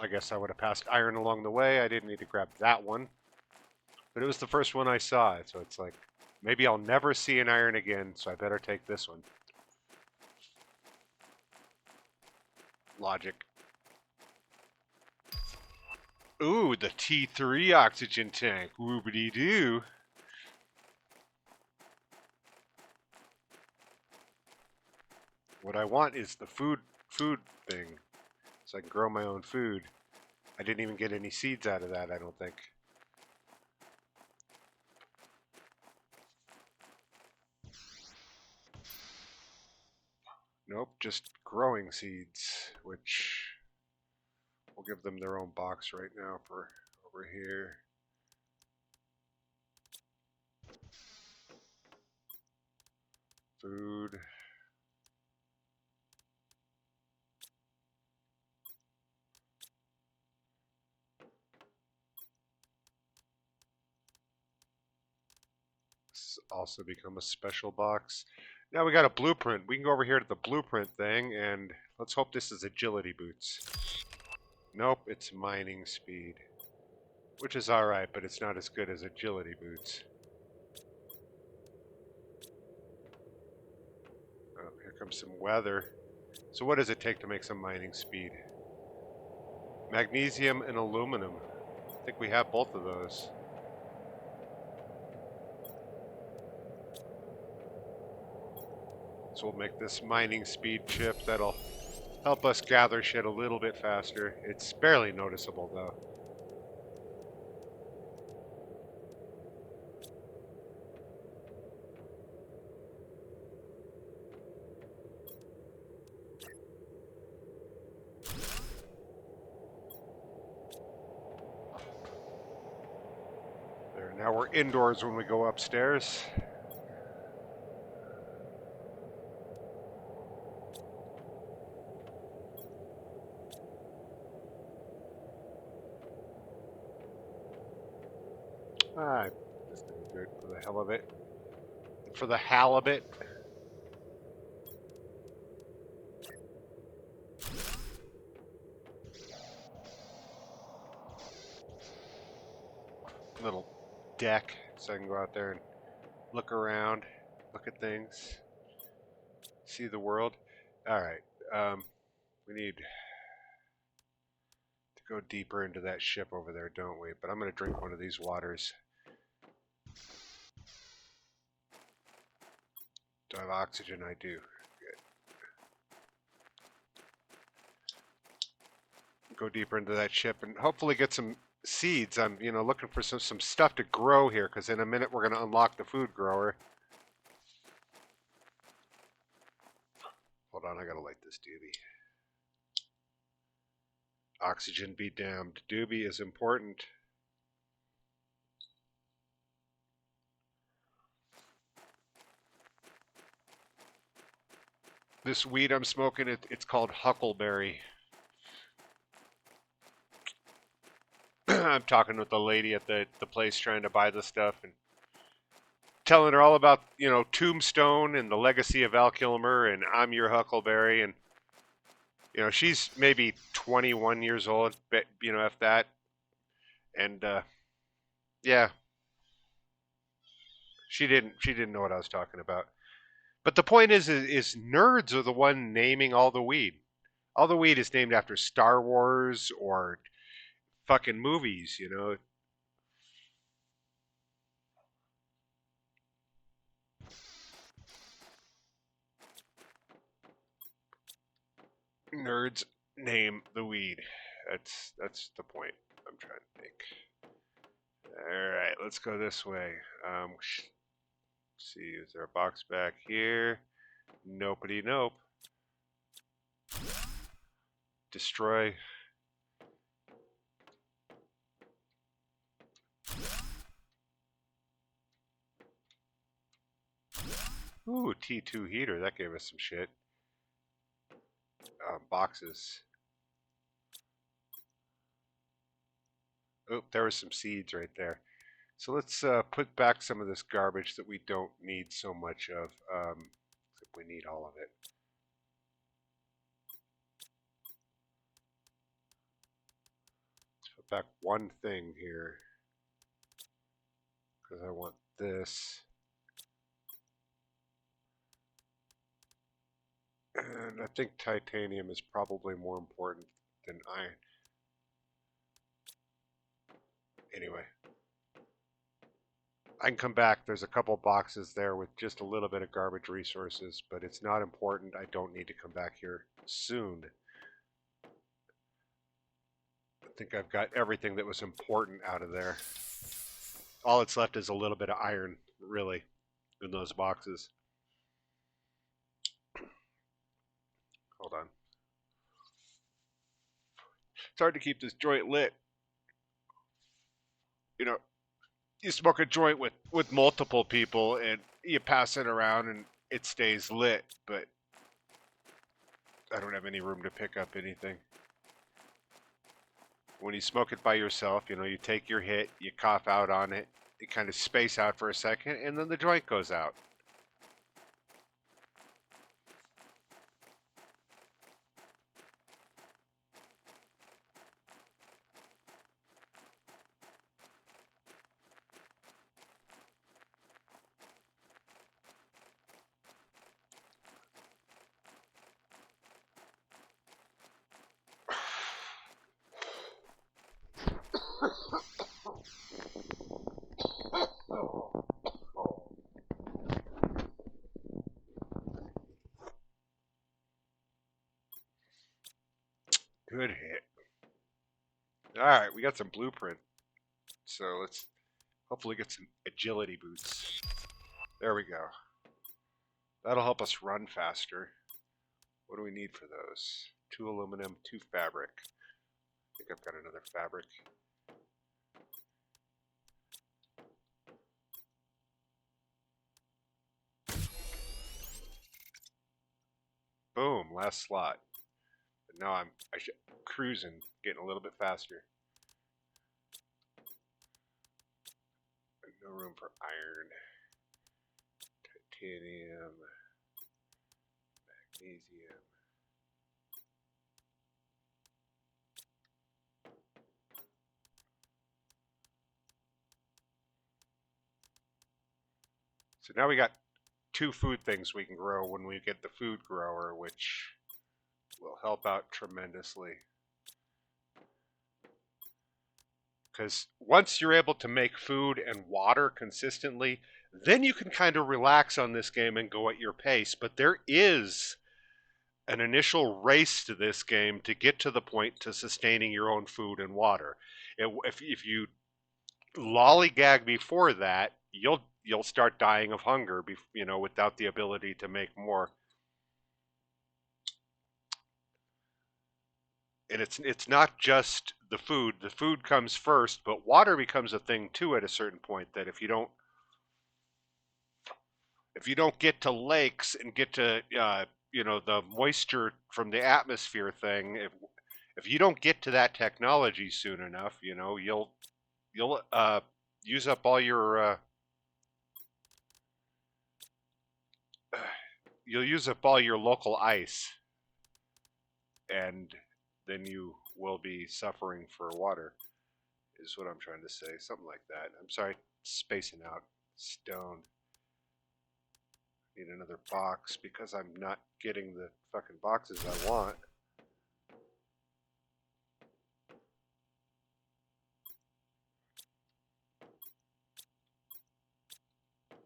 I guess I would have passed iron along the way. I didn't need to grab that one. But it was the first one I saw, so it's like, maybe I'll never see an iron again, so I better take this one. Logic. Ooh, the T3 oxygen tank. Whoopity-doo. What I want is the food thing, so I can grow my own food. I didn't even get any seeds out of that, I don't think. Nope, just growing seeds, which we'll give them their own box right now for over here. Food. This also become a special box. Now we got a blueprint. We can go over here to the blueprint thing, and let's hope this is agility boots. Nope, it's mining speed. Which is alright, but it's not as good as agility boots. Oh, here comes some weather. So what does it take to make some mining speed? Magnesium and aluminum. I think we have both of those. So we'll make this mining speed chip that'll help us gather shit a little bit faster. It's barely noticeable though. There, now we're indoors when we go upstairs. Ah, just didn't do it for the hell of it. For the halibut. Little deck so I can go out there and look around, look at things, see the world. Alright, we need to go deeper into that ship over there, don't we? But I'm going to drink one of these waters. Do I have oxygen? I do. Good. Go deeper into that ship and hopefully get some seeds. I'm, looking for some stuff to grow here because in a minute we're going to unlock the food grower. Hold on, I got to light this doobie. Oxygen be damned. Doobie is important. This weed I'm smoking, it's called huckleberry. I'm talking with the lady at the place trying to buy the stuff and telling her all about, Tombstone and the legacy of Val Kilmer and I'm Your Huckleberry. And, she's maybe 21 years old, but, if that. And, yeah, she didn't know what I was talking about. But the point is nerds are the one naming all the weed. All the weed is named after Star Wars or fucking movies. Nerds name the weed. That's the point I'm trying to make. All right, let's go this way. See, is there a box back here? Nopety nope. Destroy. Ooh, T2 heater. That gave us some shit. Boxes. Oh, there was some seeds right there. So let's put back some of this garbage that we don't need so much of. Except we need all of it. Let's put back one thing here. Because I want this. And I think titanium is probably more important than iron. Anyway. I can come back. There's a couple boxes there with just a little bit of garbage resources, but it's not important. I don't need to come back here soon. I think I've got everything that was important out of there. All that's left is a little bit of iron, really, in those boxes. Hold on. It's hard to keep this joint lit. You smoke a joint with multiple people and you pass it around and it stays lit, but I don't have any room to pick up anything. When you smoke it by yourself, you take your hit, you cough out on it, you kind of space out for a second, and then the joint goes out. Good hit. All right, we got some blueprint. So let's hopefully get some agility boots. There we go. That'll help us run faster. What do we need for those? 2 aluminum, 2 fabric. I think I've got another fabric. Boom, last slot. But now I'm cruising, getting a little bit faster. No room for iron, titanium, magnesium. So now we got 2 food things we can grow when we get the food grower, which will help out tremendously. Because once you're able to make food and water consistently, then you can kind of relax on this game and go at your pace. But there is an initial race to this game to get to the point to sustaining your own food and water. If you lollygag before that, you'll start dying of hunger, without the ability to make more. And it's not just the food. The food comes first, but water becomes a thing too at a certain point. That if you don't get to lakes and get to the moisture from the atmosphere thing, if you don't get to that technology soon enough, you know, you'll use up all your you'll use up all your local ice, and then you will be suffering for water. Is what I'm trying to say, something like that. I'm sorry, spacing out. Stone. Need another box because I'm not getting the fucking boxes I want.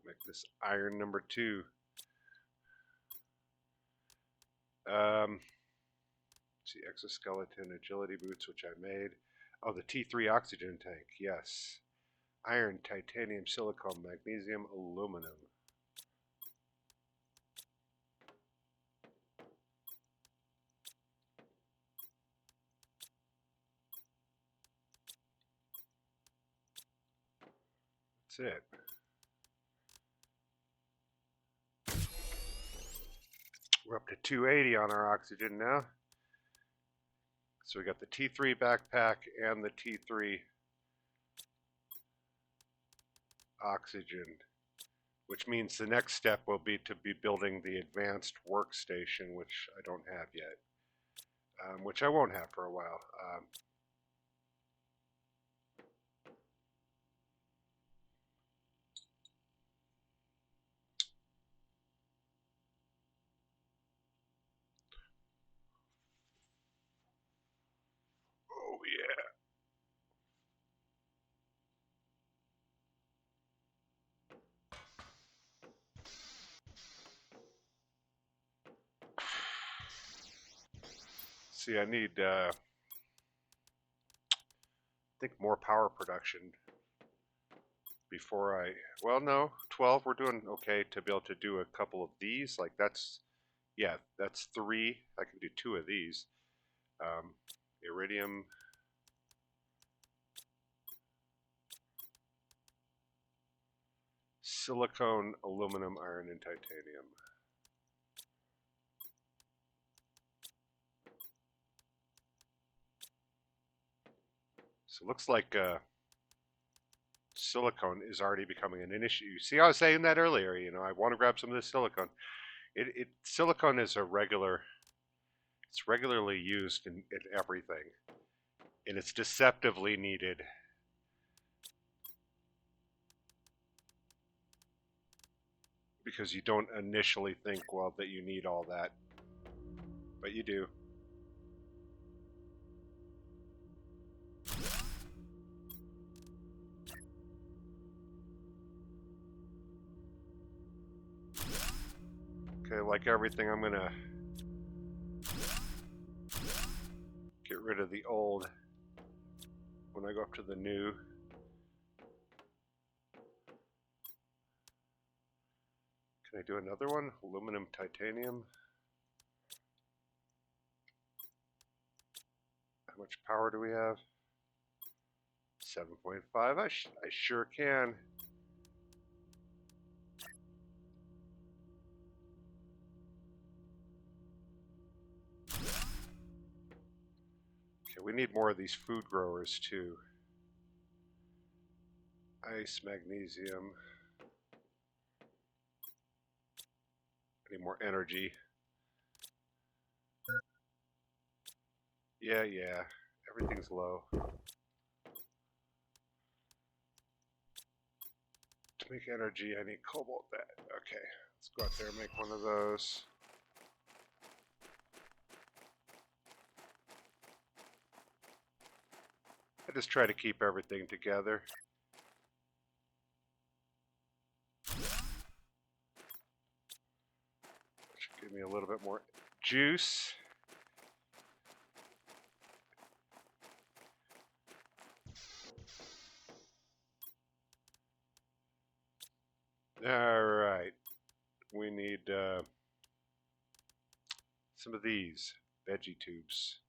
Make this iron number 2. See, exoskeleton, agility boots, which I made. Oh, the T3 oxygen tank, yes. Iron, titanium, silicon, magnesium, aluminum. That's it. We're up to 280 on our oxygen now. So we got the T3 backpack and the T3 oxygen, which means the next step will be to be building the advanced workstation, which I don't have yet, which I won't have for a while. Oh yeah. See, I need, I think, more power production before I, well, no, 12, we're doing okay to be able to do a couple of these. Like, that's, yeah, that's 3. I can do 2 of these. Iridium, silicone, aluminum, iron, and titanium. So it looks like silicone is already becoming an issue. See, I was saying that earlier. You know, I want to grab some of this silicone. Silicone is it's regularly used in everything, and it's deceptively needed. Because you don't initially think, well, that you need all that, but you do. Okay, like everything, I'm gonna get rid of the old when I go up to the new. Can I do another one? Aluminum, titanium. How much power do we have? 7.5. I sure can. Okay, we need more of these food growers too. Ice, magnesium. I need more energy. Yeah, everything's low. To make energy, I need cobalt. That. Okay, let's go out there and make one of those. I just try to keep everything together. Should give me a little bit more juice. All right, we need some of these veggie tubes.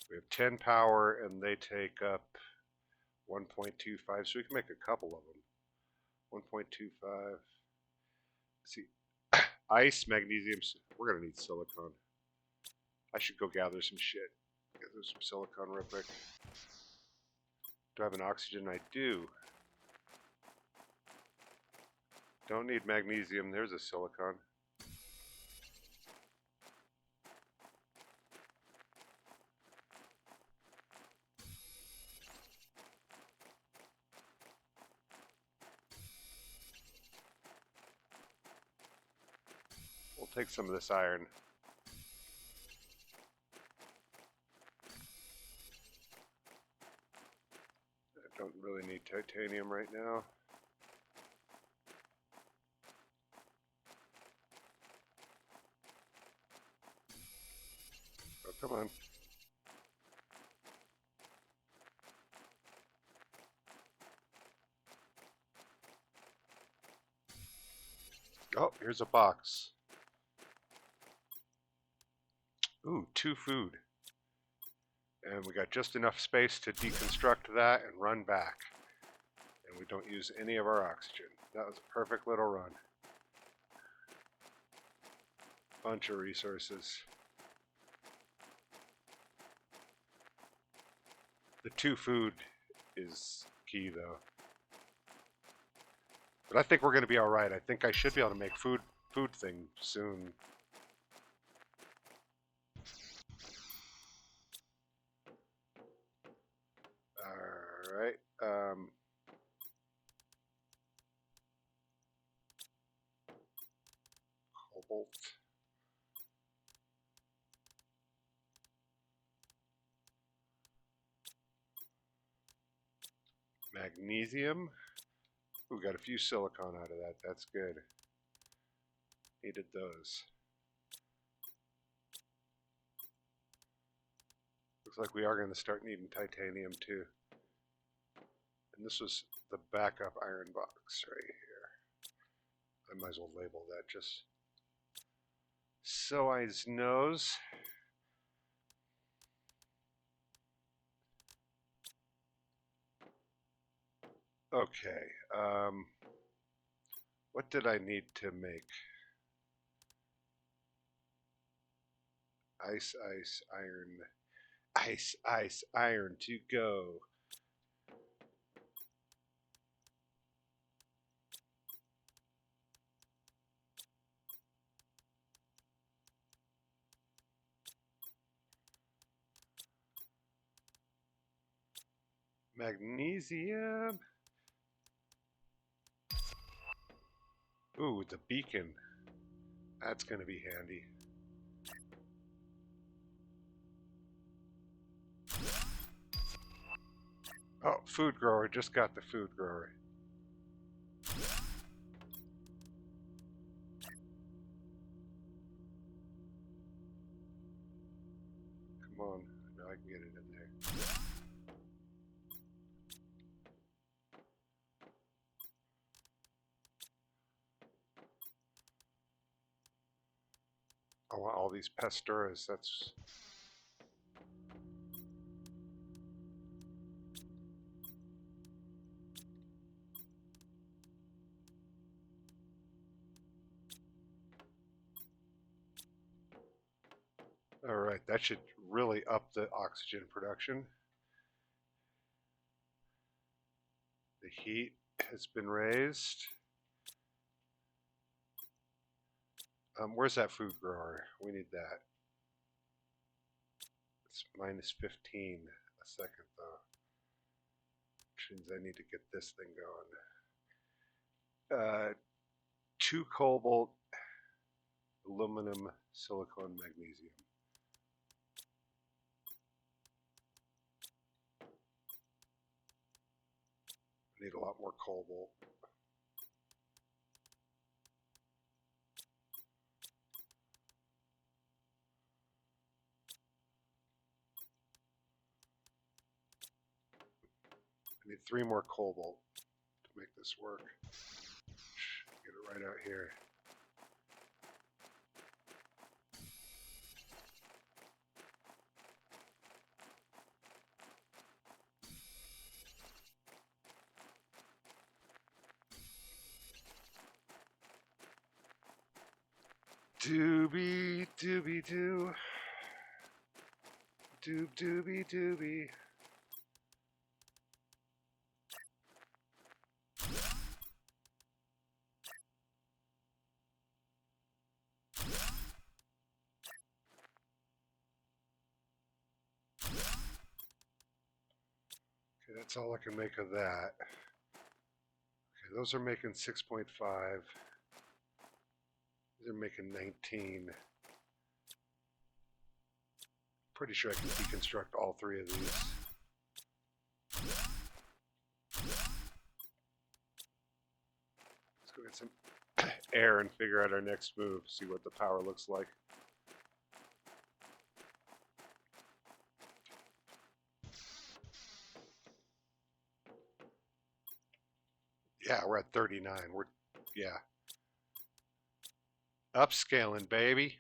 We have 10 power and they take up 1.25, so we can make a couple of them. 1.25. See, ice, magnesium. We're gonna need silicone. I should go gather some shit. Get those some silicon real quick. Do I have an oxygen? I do. Don't need magnesium. There's a silicon. We'll take some of this iron. I don't really need titanium right now. Oh, come on. Oh, here's a box. Ooh, 2 food. And we got just enough space to deconstruct that and run back. And we don't use any of our oxygen. That was a perfect little run. Bunch of resources. The 2 food is key though. But I think we're going to be all right. I think I should be able to make food thing soon. All right. Cobalt. Magnesium. Ooh, we got a few silicon out of that. That's good. Needed those. Looks like we are going to start needing titanium too. And this was the backup iron box right here. I might as well label that just so I knows. Okay. What did I need to make? Ice, iron. Ice, iron to go. Magnesium. Ooh, the beacon. That's going to be handy. Oh, food grower. Just got the food grower. Come on. Now I can get it in there. I want all these Pasturas. That's... Alright, that should really up the oxygen production. The heat has been raised. Where's that food grower? We need that. It's minus 15 a second though. Which means I need to get this thing going. 2 cobalt, aluminum, silicon, magnesium. I need a lot more cobalt. I need 3 more cobalt to make this work. Get it right out here. Doobie doobie doo. Doob dooby dooby. Okay, that's all I can make of that. Okay, those are making 6.5. These are making 19. Pretty sure I can deconstruct all three of these. Let's go get some air and figure out our next move, see what the power looks like. Yeah, we're at 39. Yeah. Upscaling, baby.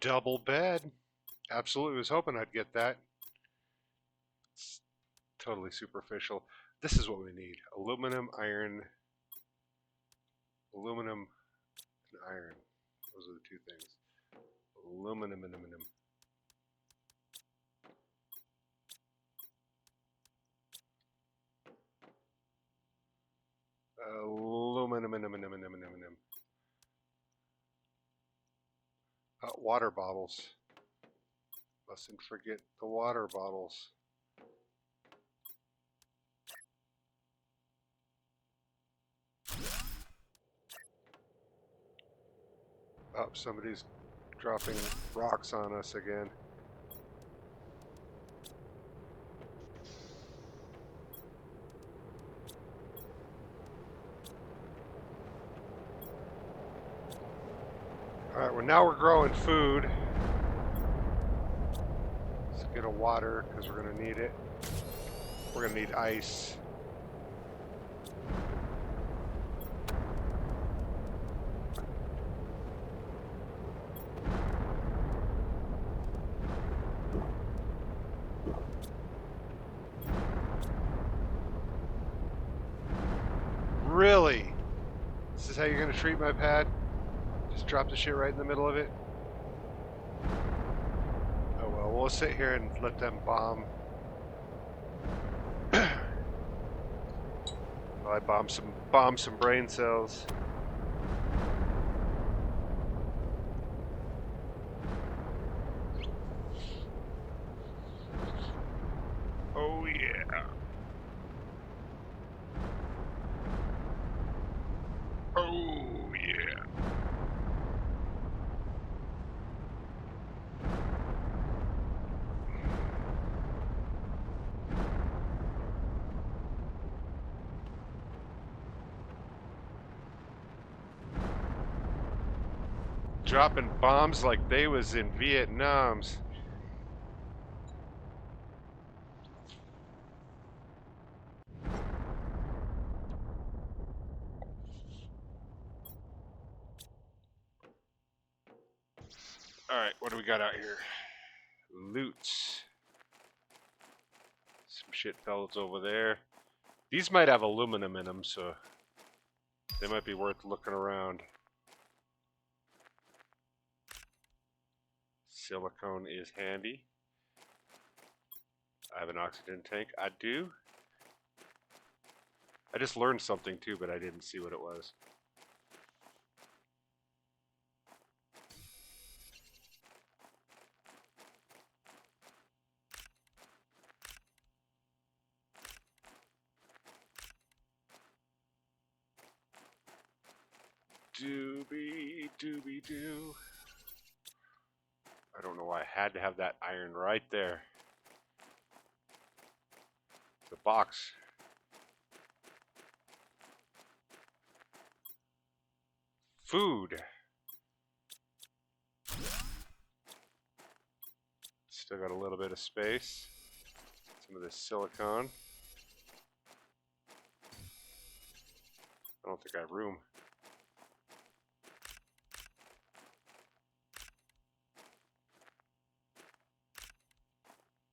Double bed. Absolutely was hoping I'd get that. It's totally superficial. This is what we need. Aluminum, iron, aluminum, and iron. Those are the two things. Aluminum, aluminum. Aluminum, aluminum, aluminum, aluminum. Water bottles. Mustn't forget the water bottles. Oh, somebody's dropping rocks on us again. Alright, well now we're growing food. Let's get a water because we're going to need it. We're going to need ice. Really? This is how you're going to treat my pad? Just drop the shit right in the middle of it? Oh well, we'll sit here and let them bomb. While I bomb some brain cells. Oh yeah. Oh yeah. Dropping bombs like they was in Vietnam's. Alright, what do we got out here? Loots. Some shit pellets over there. These might have aluminum in them, so they might be worth looking around. Silicone is handy. I have an oxygen tank. I do. I just learned something too, but I didn't see what it was. Dooby dooby doo. I don't know why I had to have that iron right there. The box. Food. Still got a little bit of space. some of this silicone. I don't think I have room.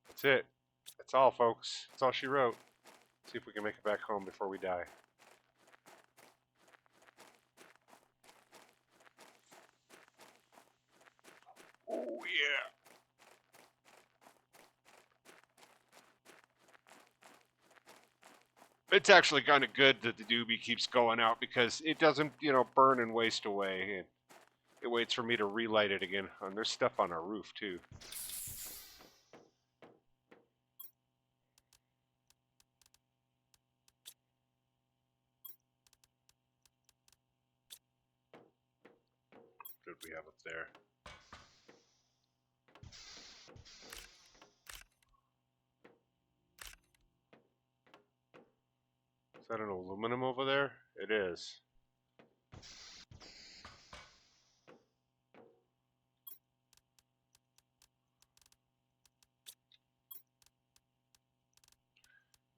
That's it. That's all, folks. That's all she wrote. See if we can make it back home before we die. Oh, yeah. It's actually kind of good that the doobie keeps going out because it doesn't, burn and waste away. And it waits for me to relight it again. And there's stuff on our roof, too. What did we have up there? Is that an aluminum over there? It is.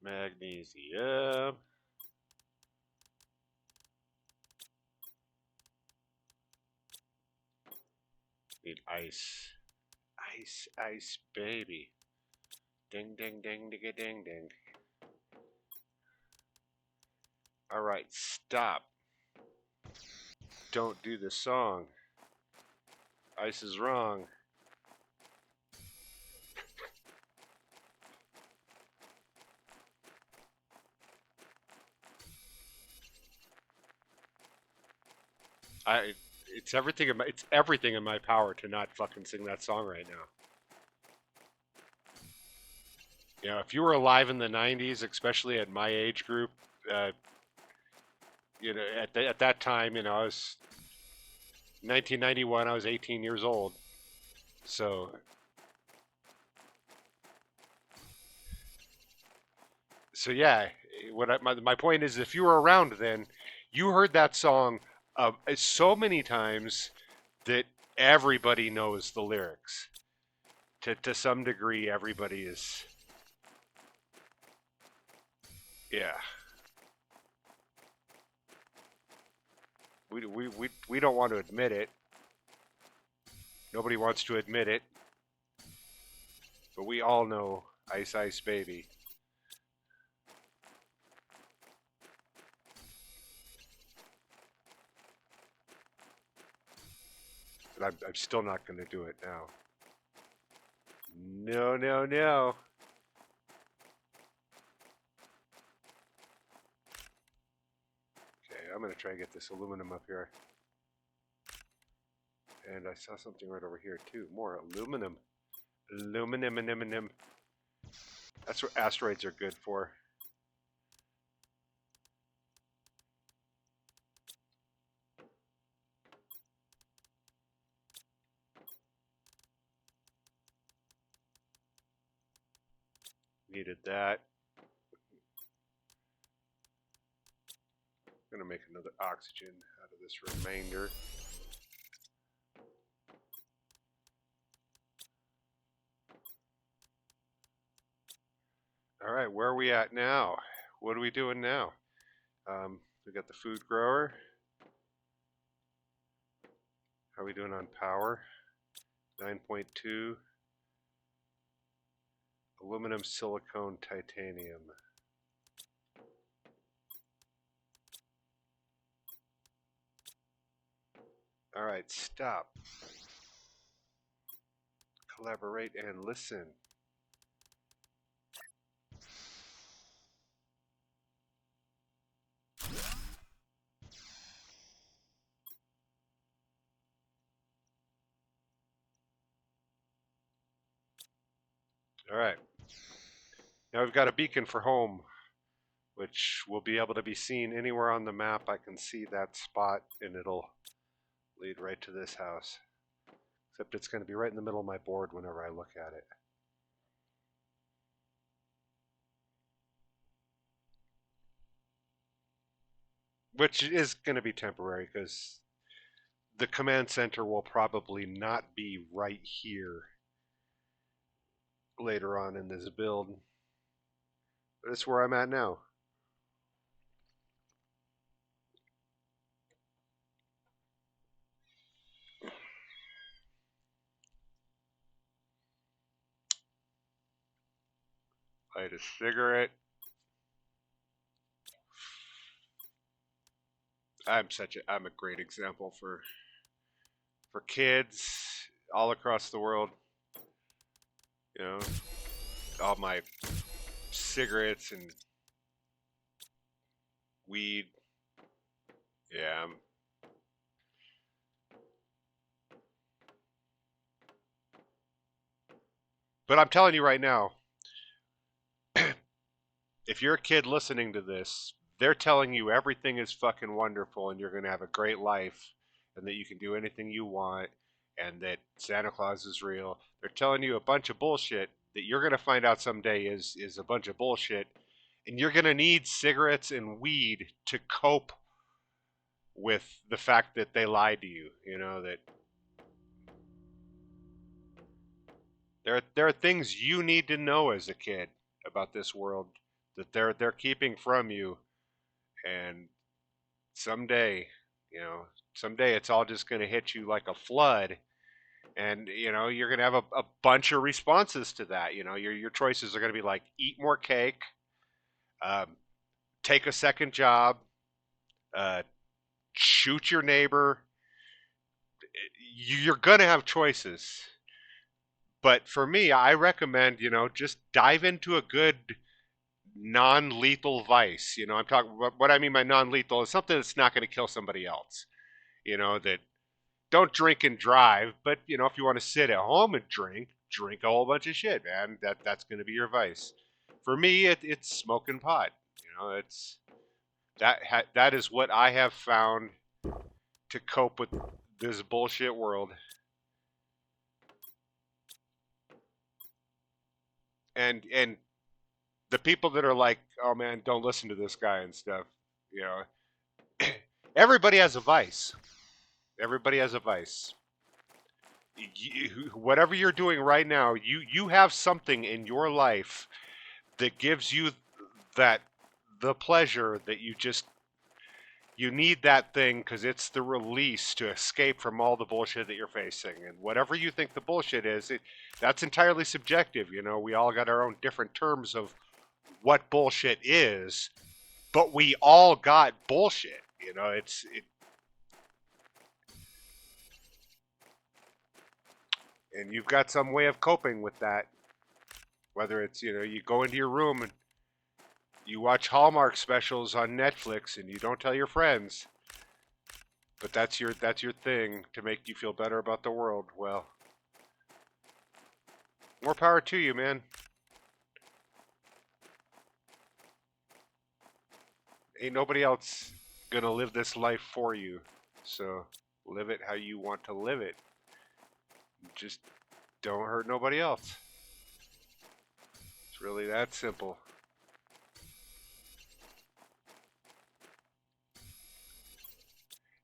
Magnesium. Need ice. Ice, ice, baby. Ding, ding, ding, ding, ding, ding. All right, stop. Don't do the song. Ice is wrong. It's everything in my power to not fucking sing that song right now. If you were alive in the '90s, especially at my age group, uh, at that time, I was 1991. I was 18 years old. So yeah. My point is, if you were around then, you heard that song so many times that everybody knows the lyrics. To some degree, everybody is. Yeah. We don't want to admit it. Nobody wants to admit it. But we all know Ice Ice Baby. But I'm still not going to do it now. No, no, no. Okay, I'm going to try and get this aluminum up here. And I saw something right over here too. More aluminum. Aluminum. That's what asteroids are good for. Needed that. I'm going to make another oxygen out of this remainder. All right, where are we at now? What are we doing now? We got the food grower. How are we doing on power? 9.2. Aluminum, silicone, titanium. All right, stop. Collaborate and listen. All right. Now we've got a beacon for home, which will be able to be seen anywhere on the map. I can see that spot, and it'll lead right to this house. Except it's going to be right in the middle of my board whenever I look at it. Which is going to be temporary because the command center will probably not be right here later on in this build. That's where I'm at now. Light a cigarette. I'm a great example for kids all across the world. You know, all my cigarettes and weed. Yeah, but I'm telling you right now, if you're a kid listening to this, they're telling you everything is fucking wonderful and you're going to have a great life and that you can do anything you want and that Santa Claus is real. They're telling you a bunch of bullshit that you're going to find out someday is a bunch of bullshit, and you're going to need cigarettes and weed to cope with the fact that they lied to you, you know, that there are things you need to know as a kid about this world that they're keeping from you, and someday, you know, someday it's all just going to hit you like a flood, and you know you're going to have a bunch of responses to that. You know, your choices are going to be like eat more cake, um, take a second job, uh, shoot your neighbor. You're going to have choices. But for me, I recommend, you know, just dive into a good non-lethal vice. You know, I'm talking what I mean by non-lethal is something that's not going to kill somebody else. You know, that don't drink and drive, but you know, if you want to sit at home and drink a whole bunch of shit, man. That's going to be your vice. For me, it's smoking pot. You know, it's that is what I have found to cope with this bullshit world. And the people that are like, oh man, don't listen to this guy and stuff. You know, everybody has a vice. Everybody has a vice. Whatever you're doing right now, you have something in your life that gives you that the pleasure that you need that thing because it's the release to escape from all the bullshit that you're facing. And whatever you think the bullshit is, that's entirely subjective. You know, we all got our own different terms of what bullshit is, but we all got bullshit. You know, and you've got some way of coping with that. Whether it's, you know, you go into your room and you watch Hallmark specials on Netflix and you don't tell your friends, but that's your thing to make you feel better about the world. Well, more power to you, man. Ain't nobody else gonna live this life for you. So live it how you want to live it. Just don't hurt nobody else. It's really that simple.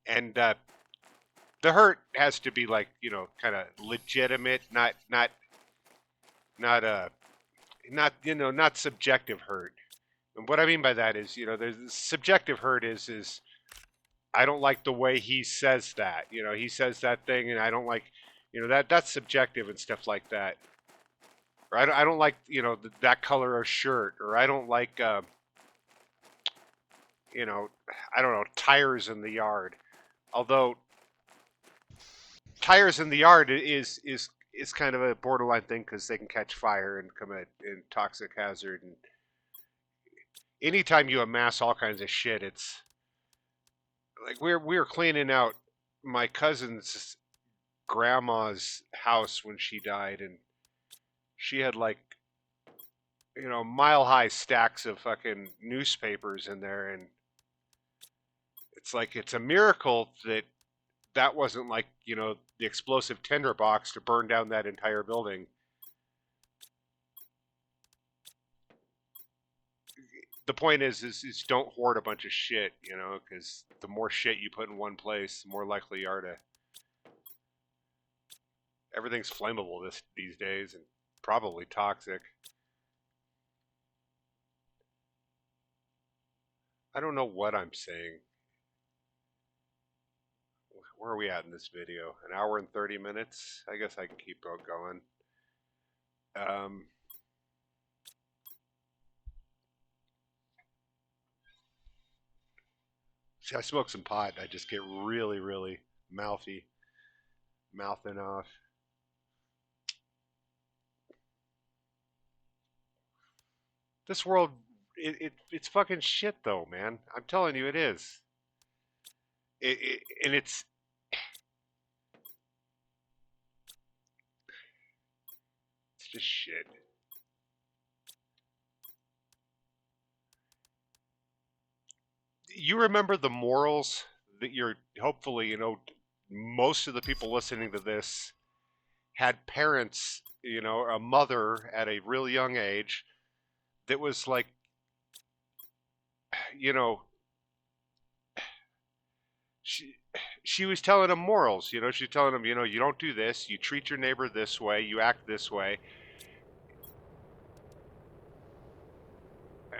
And the hurt has to be like, you know, kind of legitimate, not not you know, not subjective hurt. And what I mean by that is, you know, there's subjective hurt is I don't like the way he says that. You know, he says that thing, and I don't like, you know, that's subjective and stuff like that. Or I don't like, you know, that color of shirt, or I don't like, you know, I don't know, tires in the yard. Although tires in the yard is kind of a borderline thing because they can catch fire and become a toxic hazard. And anytime you amass all kinds of shit, it's like we were cleaning out my cousin's grandma's house when she died, and she had like, you know, mile high stacks of fucking newspapers in there, and it's like it's a miracle that that wasn't like, you know, the explosive tinderbox to burn down that entire building. The point is don't hoard a bunch of shit, you know, because the more shit you put in one place, the more likely you are to. Everything's flammable these days and probably toxic. I don't know what I'm saying. Where are we at in this video? An hour and 30 minutes? I guess I can keep going. Um, See, I smoke some pot and I just get really, really mouthy, mouthing off. This world, it's fucking shit though, man. I'm telling you, it is. And it's just shit. You remember the morals that you're hopefully, most of the people listening to this had parents, a mother at a real young age that was like, you know, she she was telling them morals. She's telling them, you don't do this, you treat your neighbor this way, you act this way.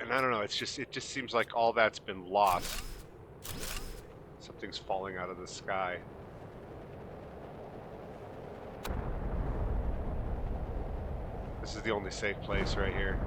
And I don't know, it just seems like all that's been lost. Something's falling out of the sky. This is the only safe place right here.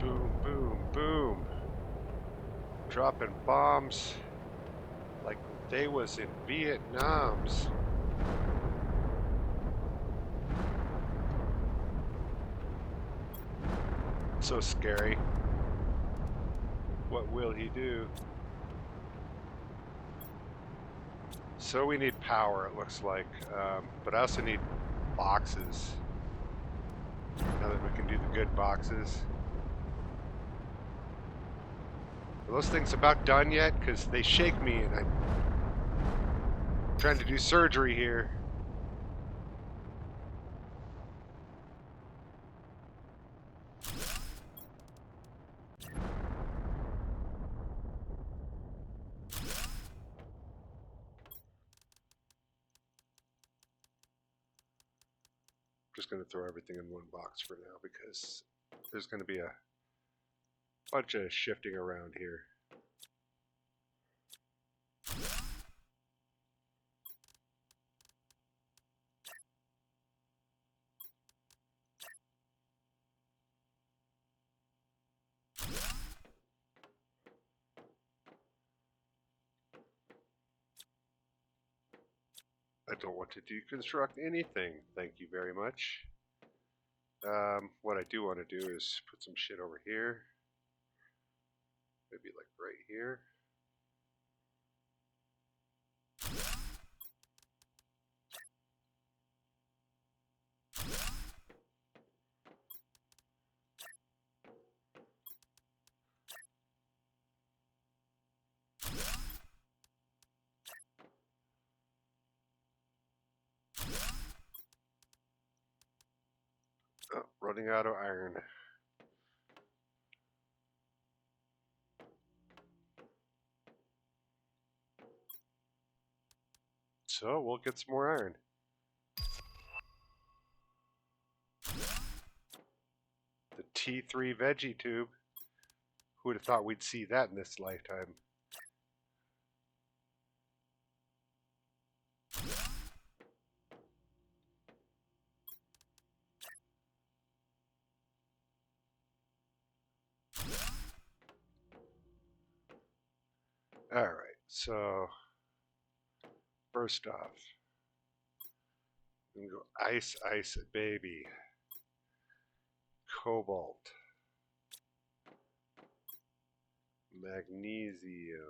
Boom, boom, boom. Dropping bombs like they was in Vietnam's. So scary. What will he do? So we need power, it looks like. But I also need boxes. Now that we can do the good boxes. Are those things about done yet? Because they shake me and I'm trying to do surgery here. Just going to throw everything in one box for now because there's going to be a bunch of shifting around here. I don't want to deconstruct anything, thank you very much. What I do want to do is put some shit over here. Maybe like right here. Oh, running out of iron. So we'll get some more iron. The T3 veggie tube. Who would have thought we'd see that in this lifetime? Alright, so first off, I'm gonna go ice, ice, baby. Cobalt. Magnesium.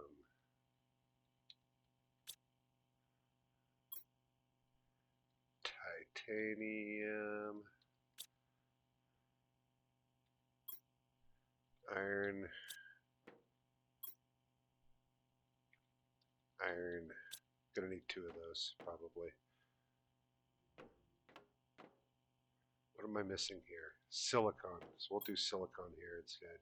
Titanium. Iron. Iron. Gonna need 2 of those, probably. What am I missing here? Silicon. So we'll do silicon here instead.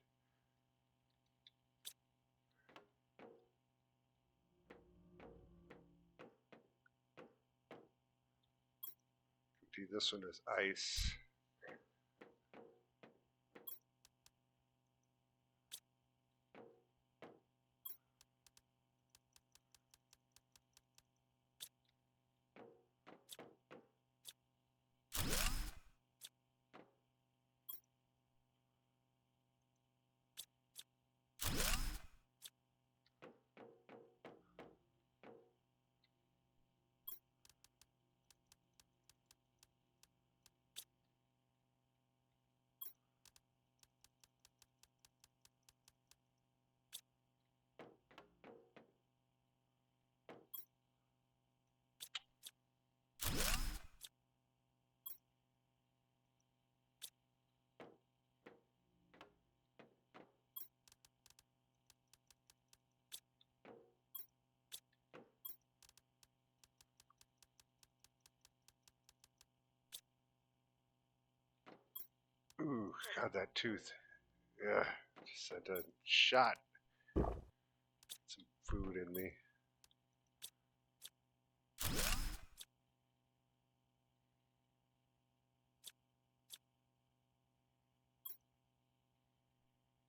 Do this one as ice. Ooh, God, that tooth. Yeah, just sent a shot. Some food in me.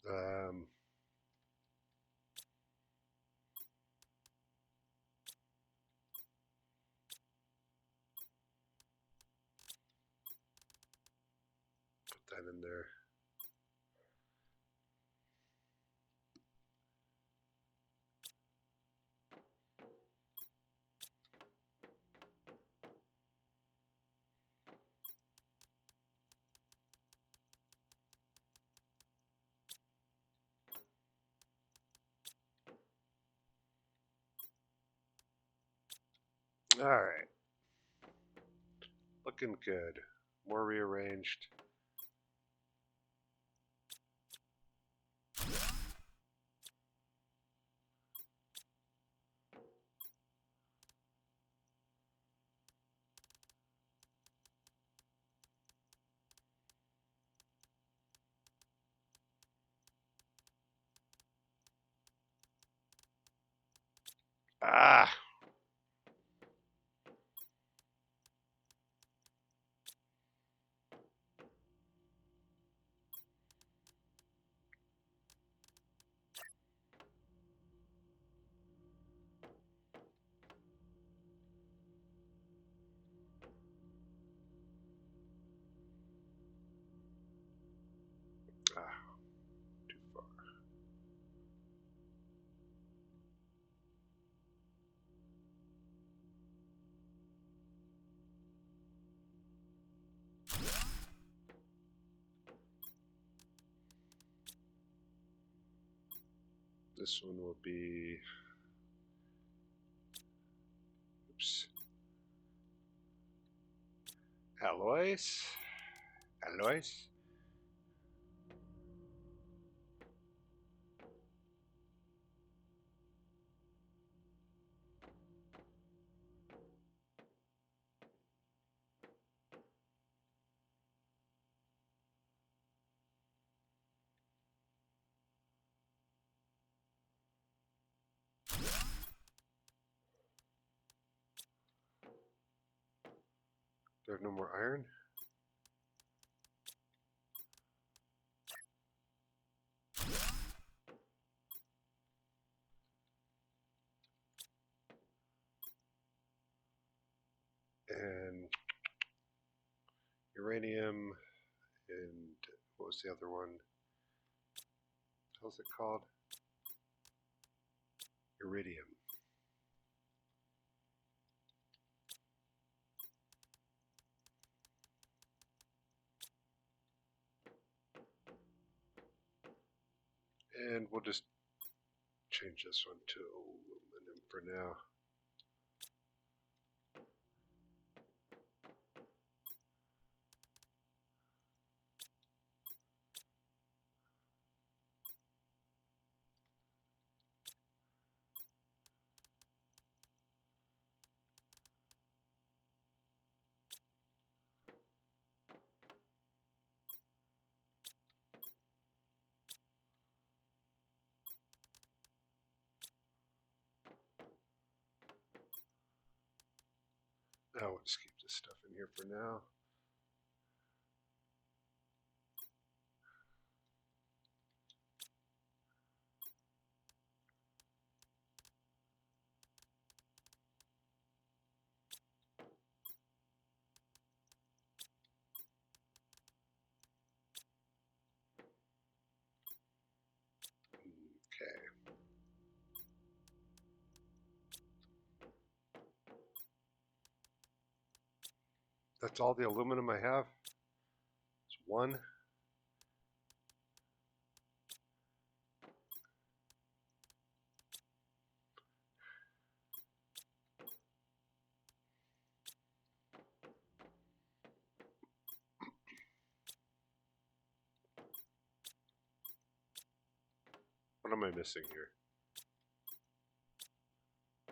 Um, put that in there. All right. Looking good. More rearranged. Ah! Ah, too far. This one will be... Oops. Alloys? Alloys? There's no more iron? And uranium, and what was the other one? How's it called? Iridium. And we'll just change this one to aluminum for now. Oh, we'll just keep this stuff in here for now. Okay. That's all the aluminum I have. It's one. What am I missing here?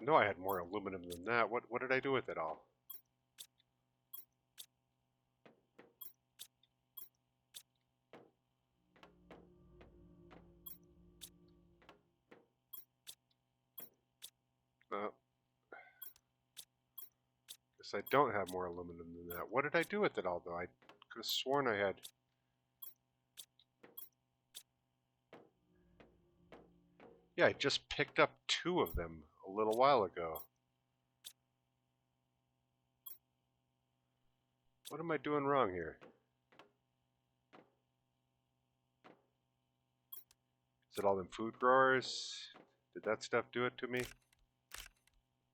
No, I had more aluminum than that. What did I do with it all? Guess I don't have more aluminum than that. What did I do with it all, though? I could have sworn I had... Yeah, I just picked up 2 of them a little while ago. What am I doing wrong here? Is it all them food growers? Did that stuff do it to me?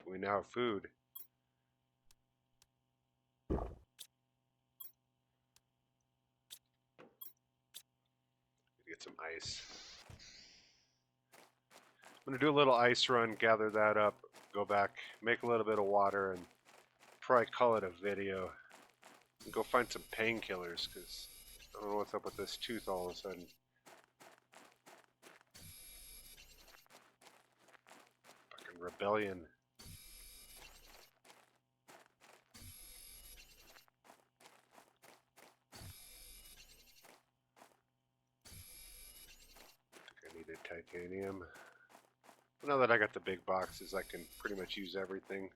We now have food. Get some ice. I'm going to do a little ice run, gather that up, go back, make a little bit of water, and probably call it a video. And go find some painkillers, because I don't know what's up with this tooth all of a sudden. Fucking rebellion. I think I needed titanium. Now that I got the big boxes, I can pretty much use everything.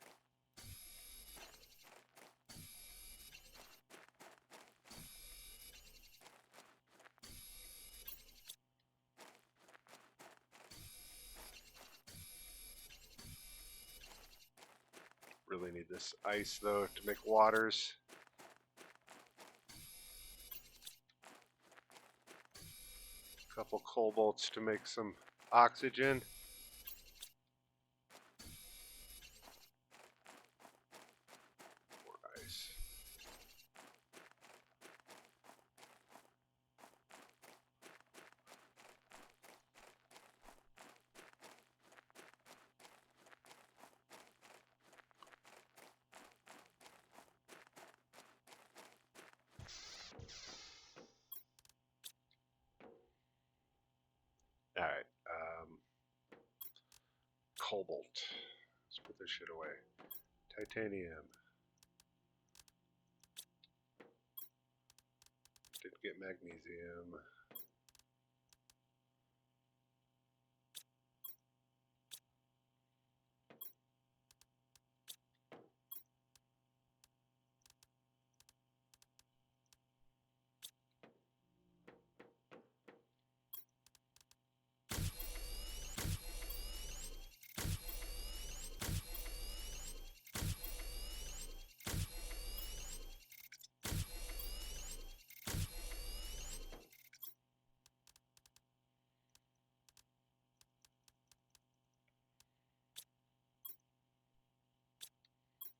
Really need this ice, though, to make waters. A couple cobalts to make some oxygen. More ice. Alright, cobalt. Let's put this shit away. Titanium. Didn't get magnesium.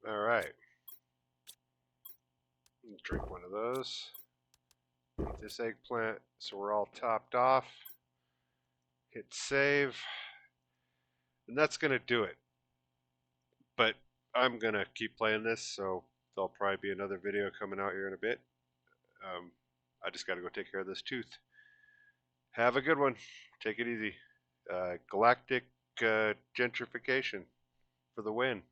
Alright. Drink one of those. Eat this eggplant so we're all topped off. Hit save. And that's going to do it. But I'm going to keep playing this, so there'll probably be another video coming out here in a bit. I just got to go take care of this tooth. Have a good one. Take it easy. Galactic gentrification for the win.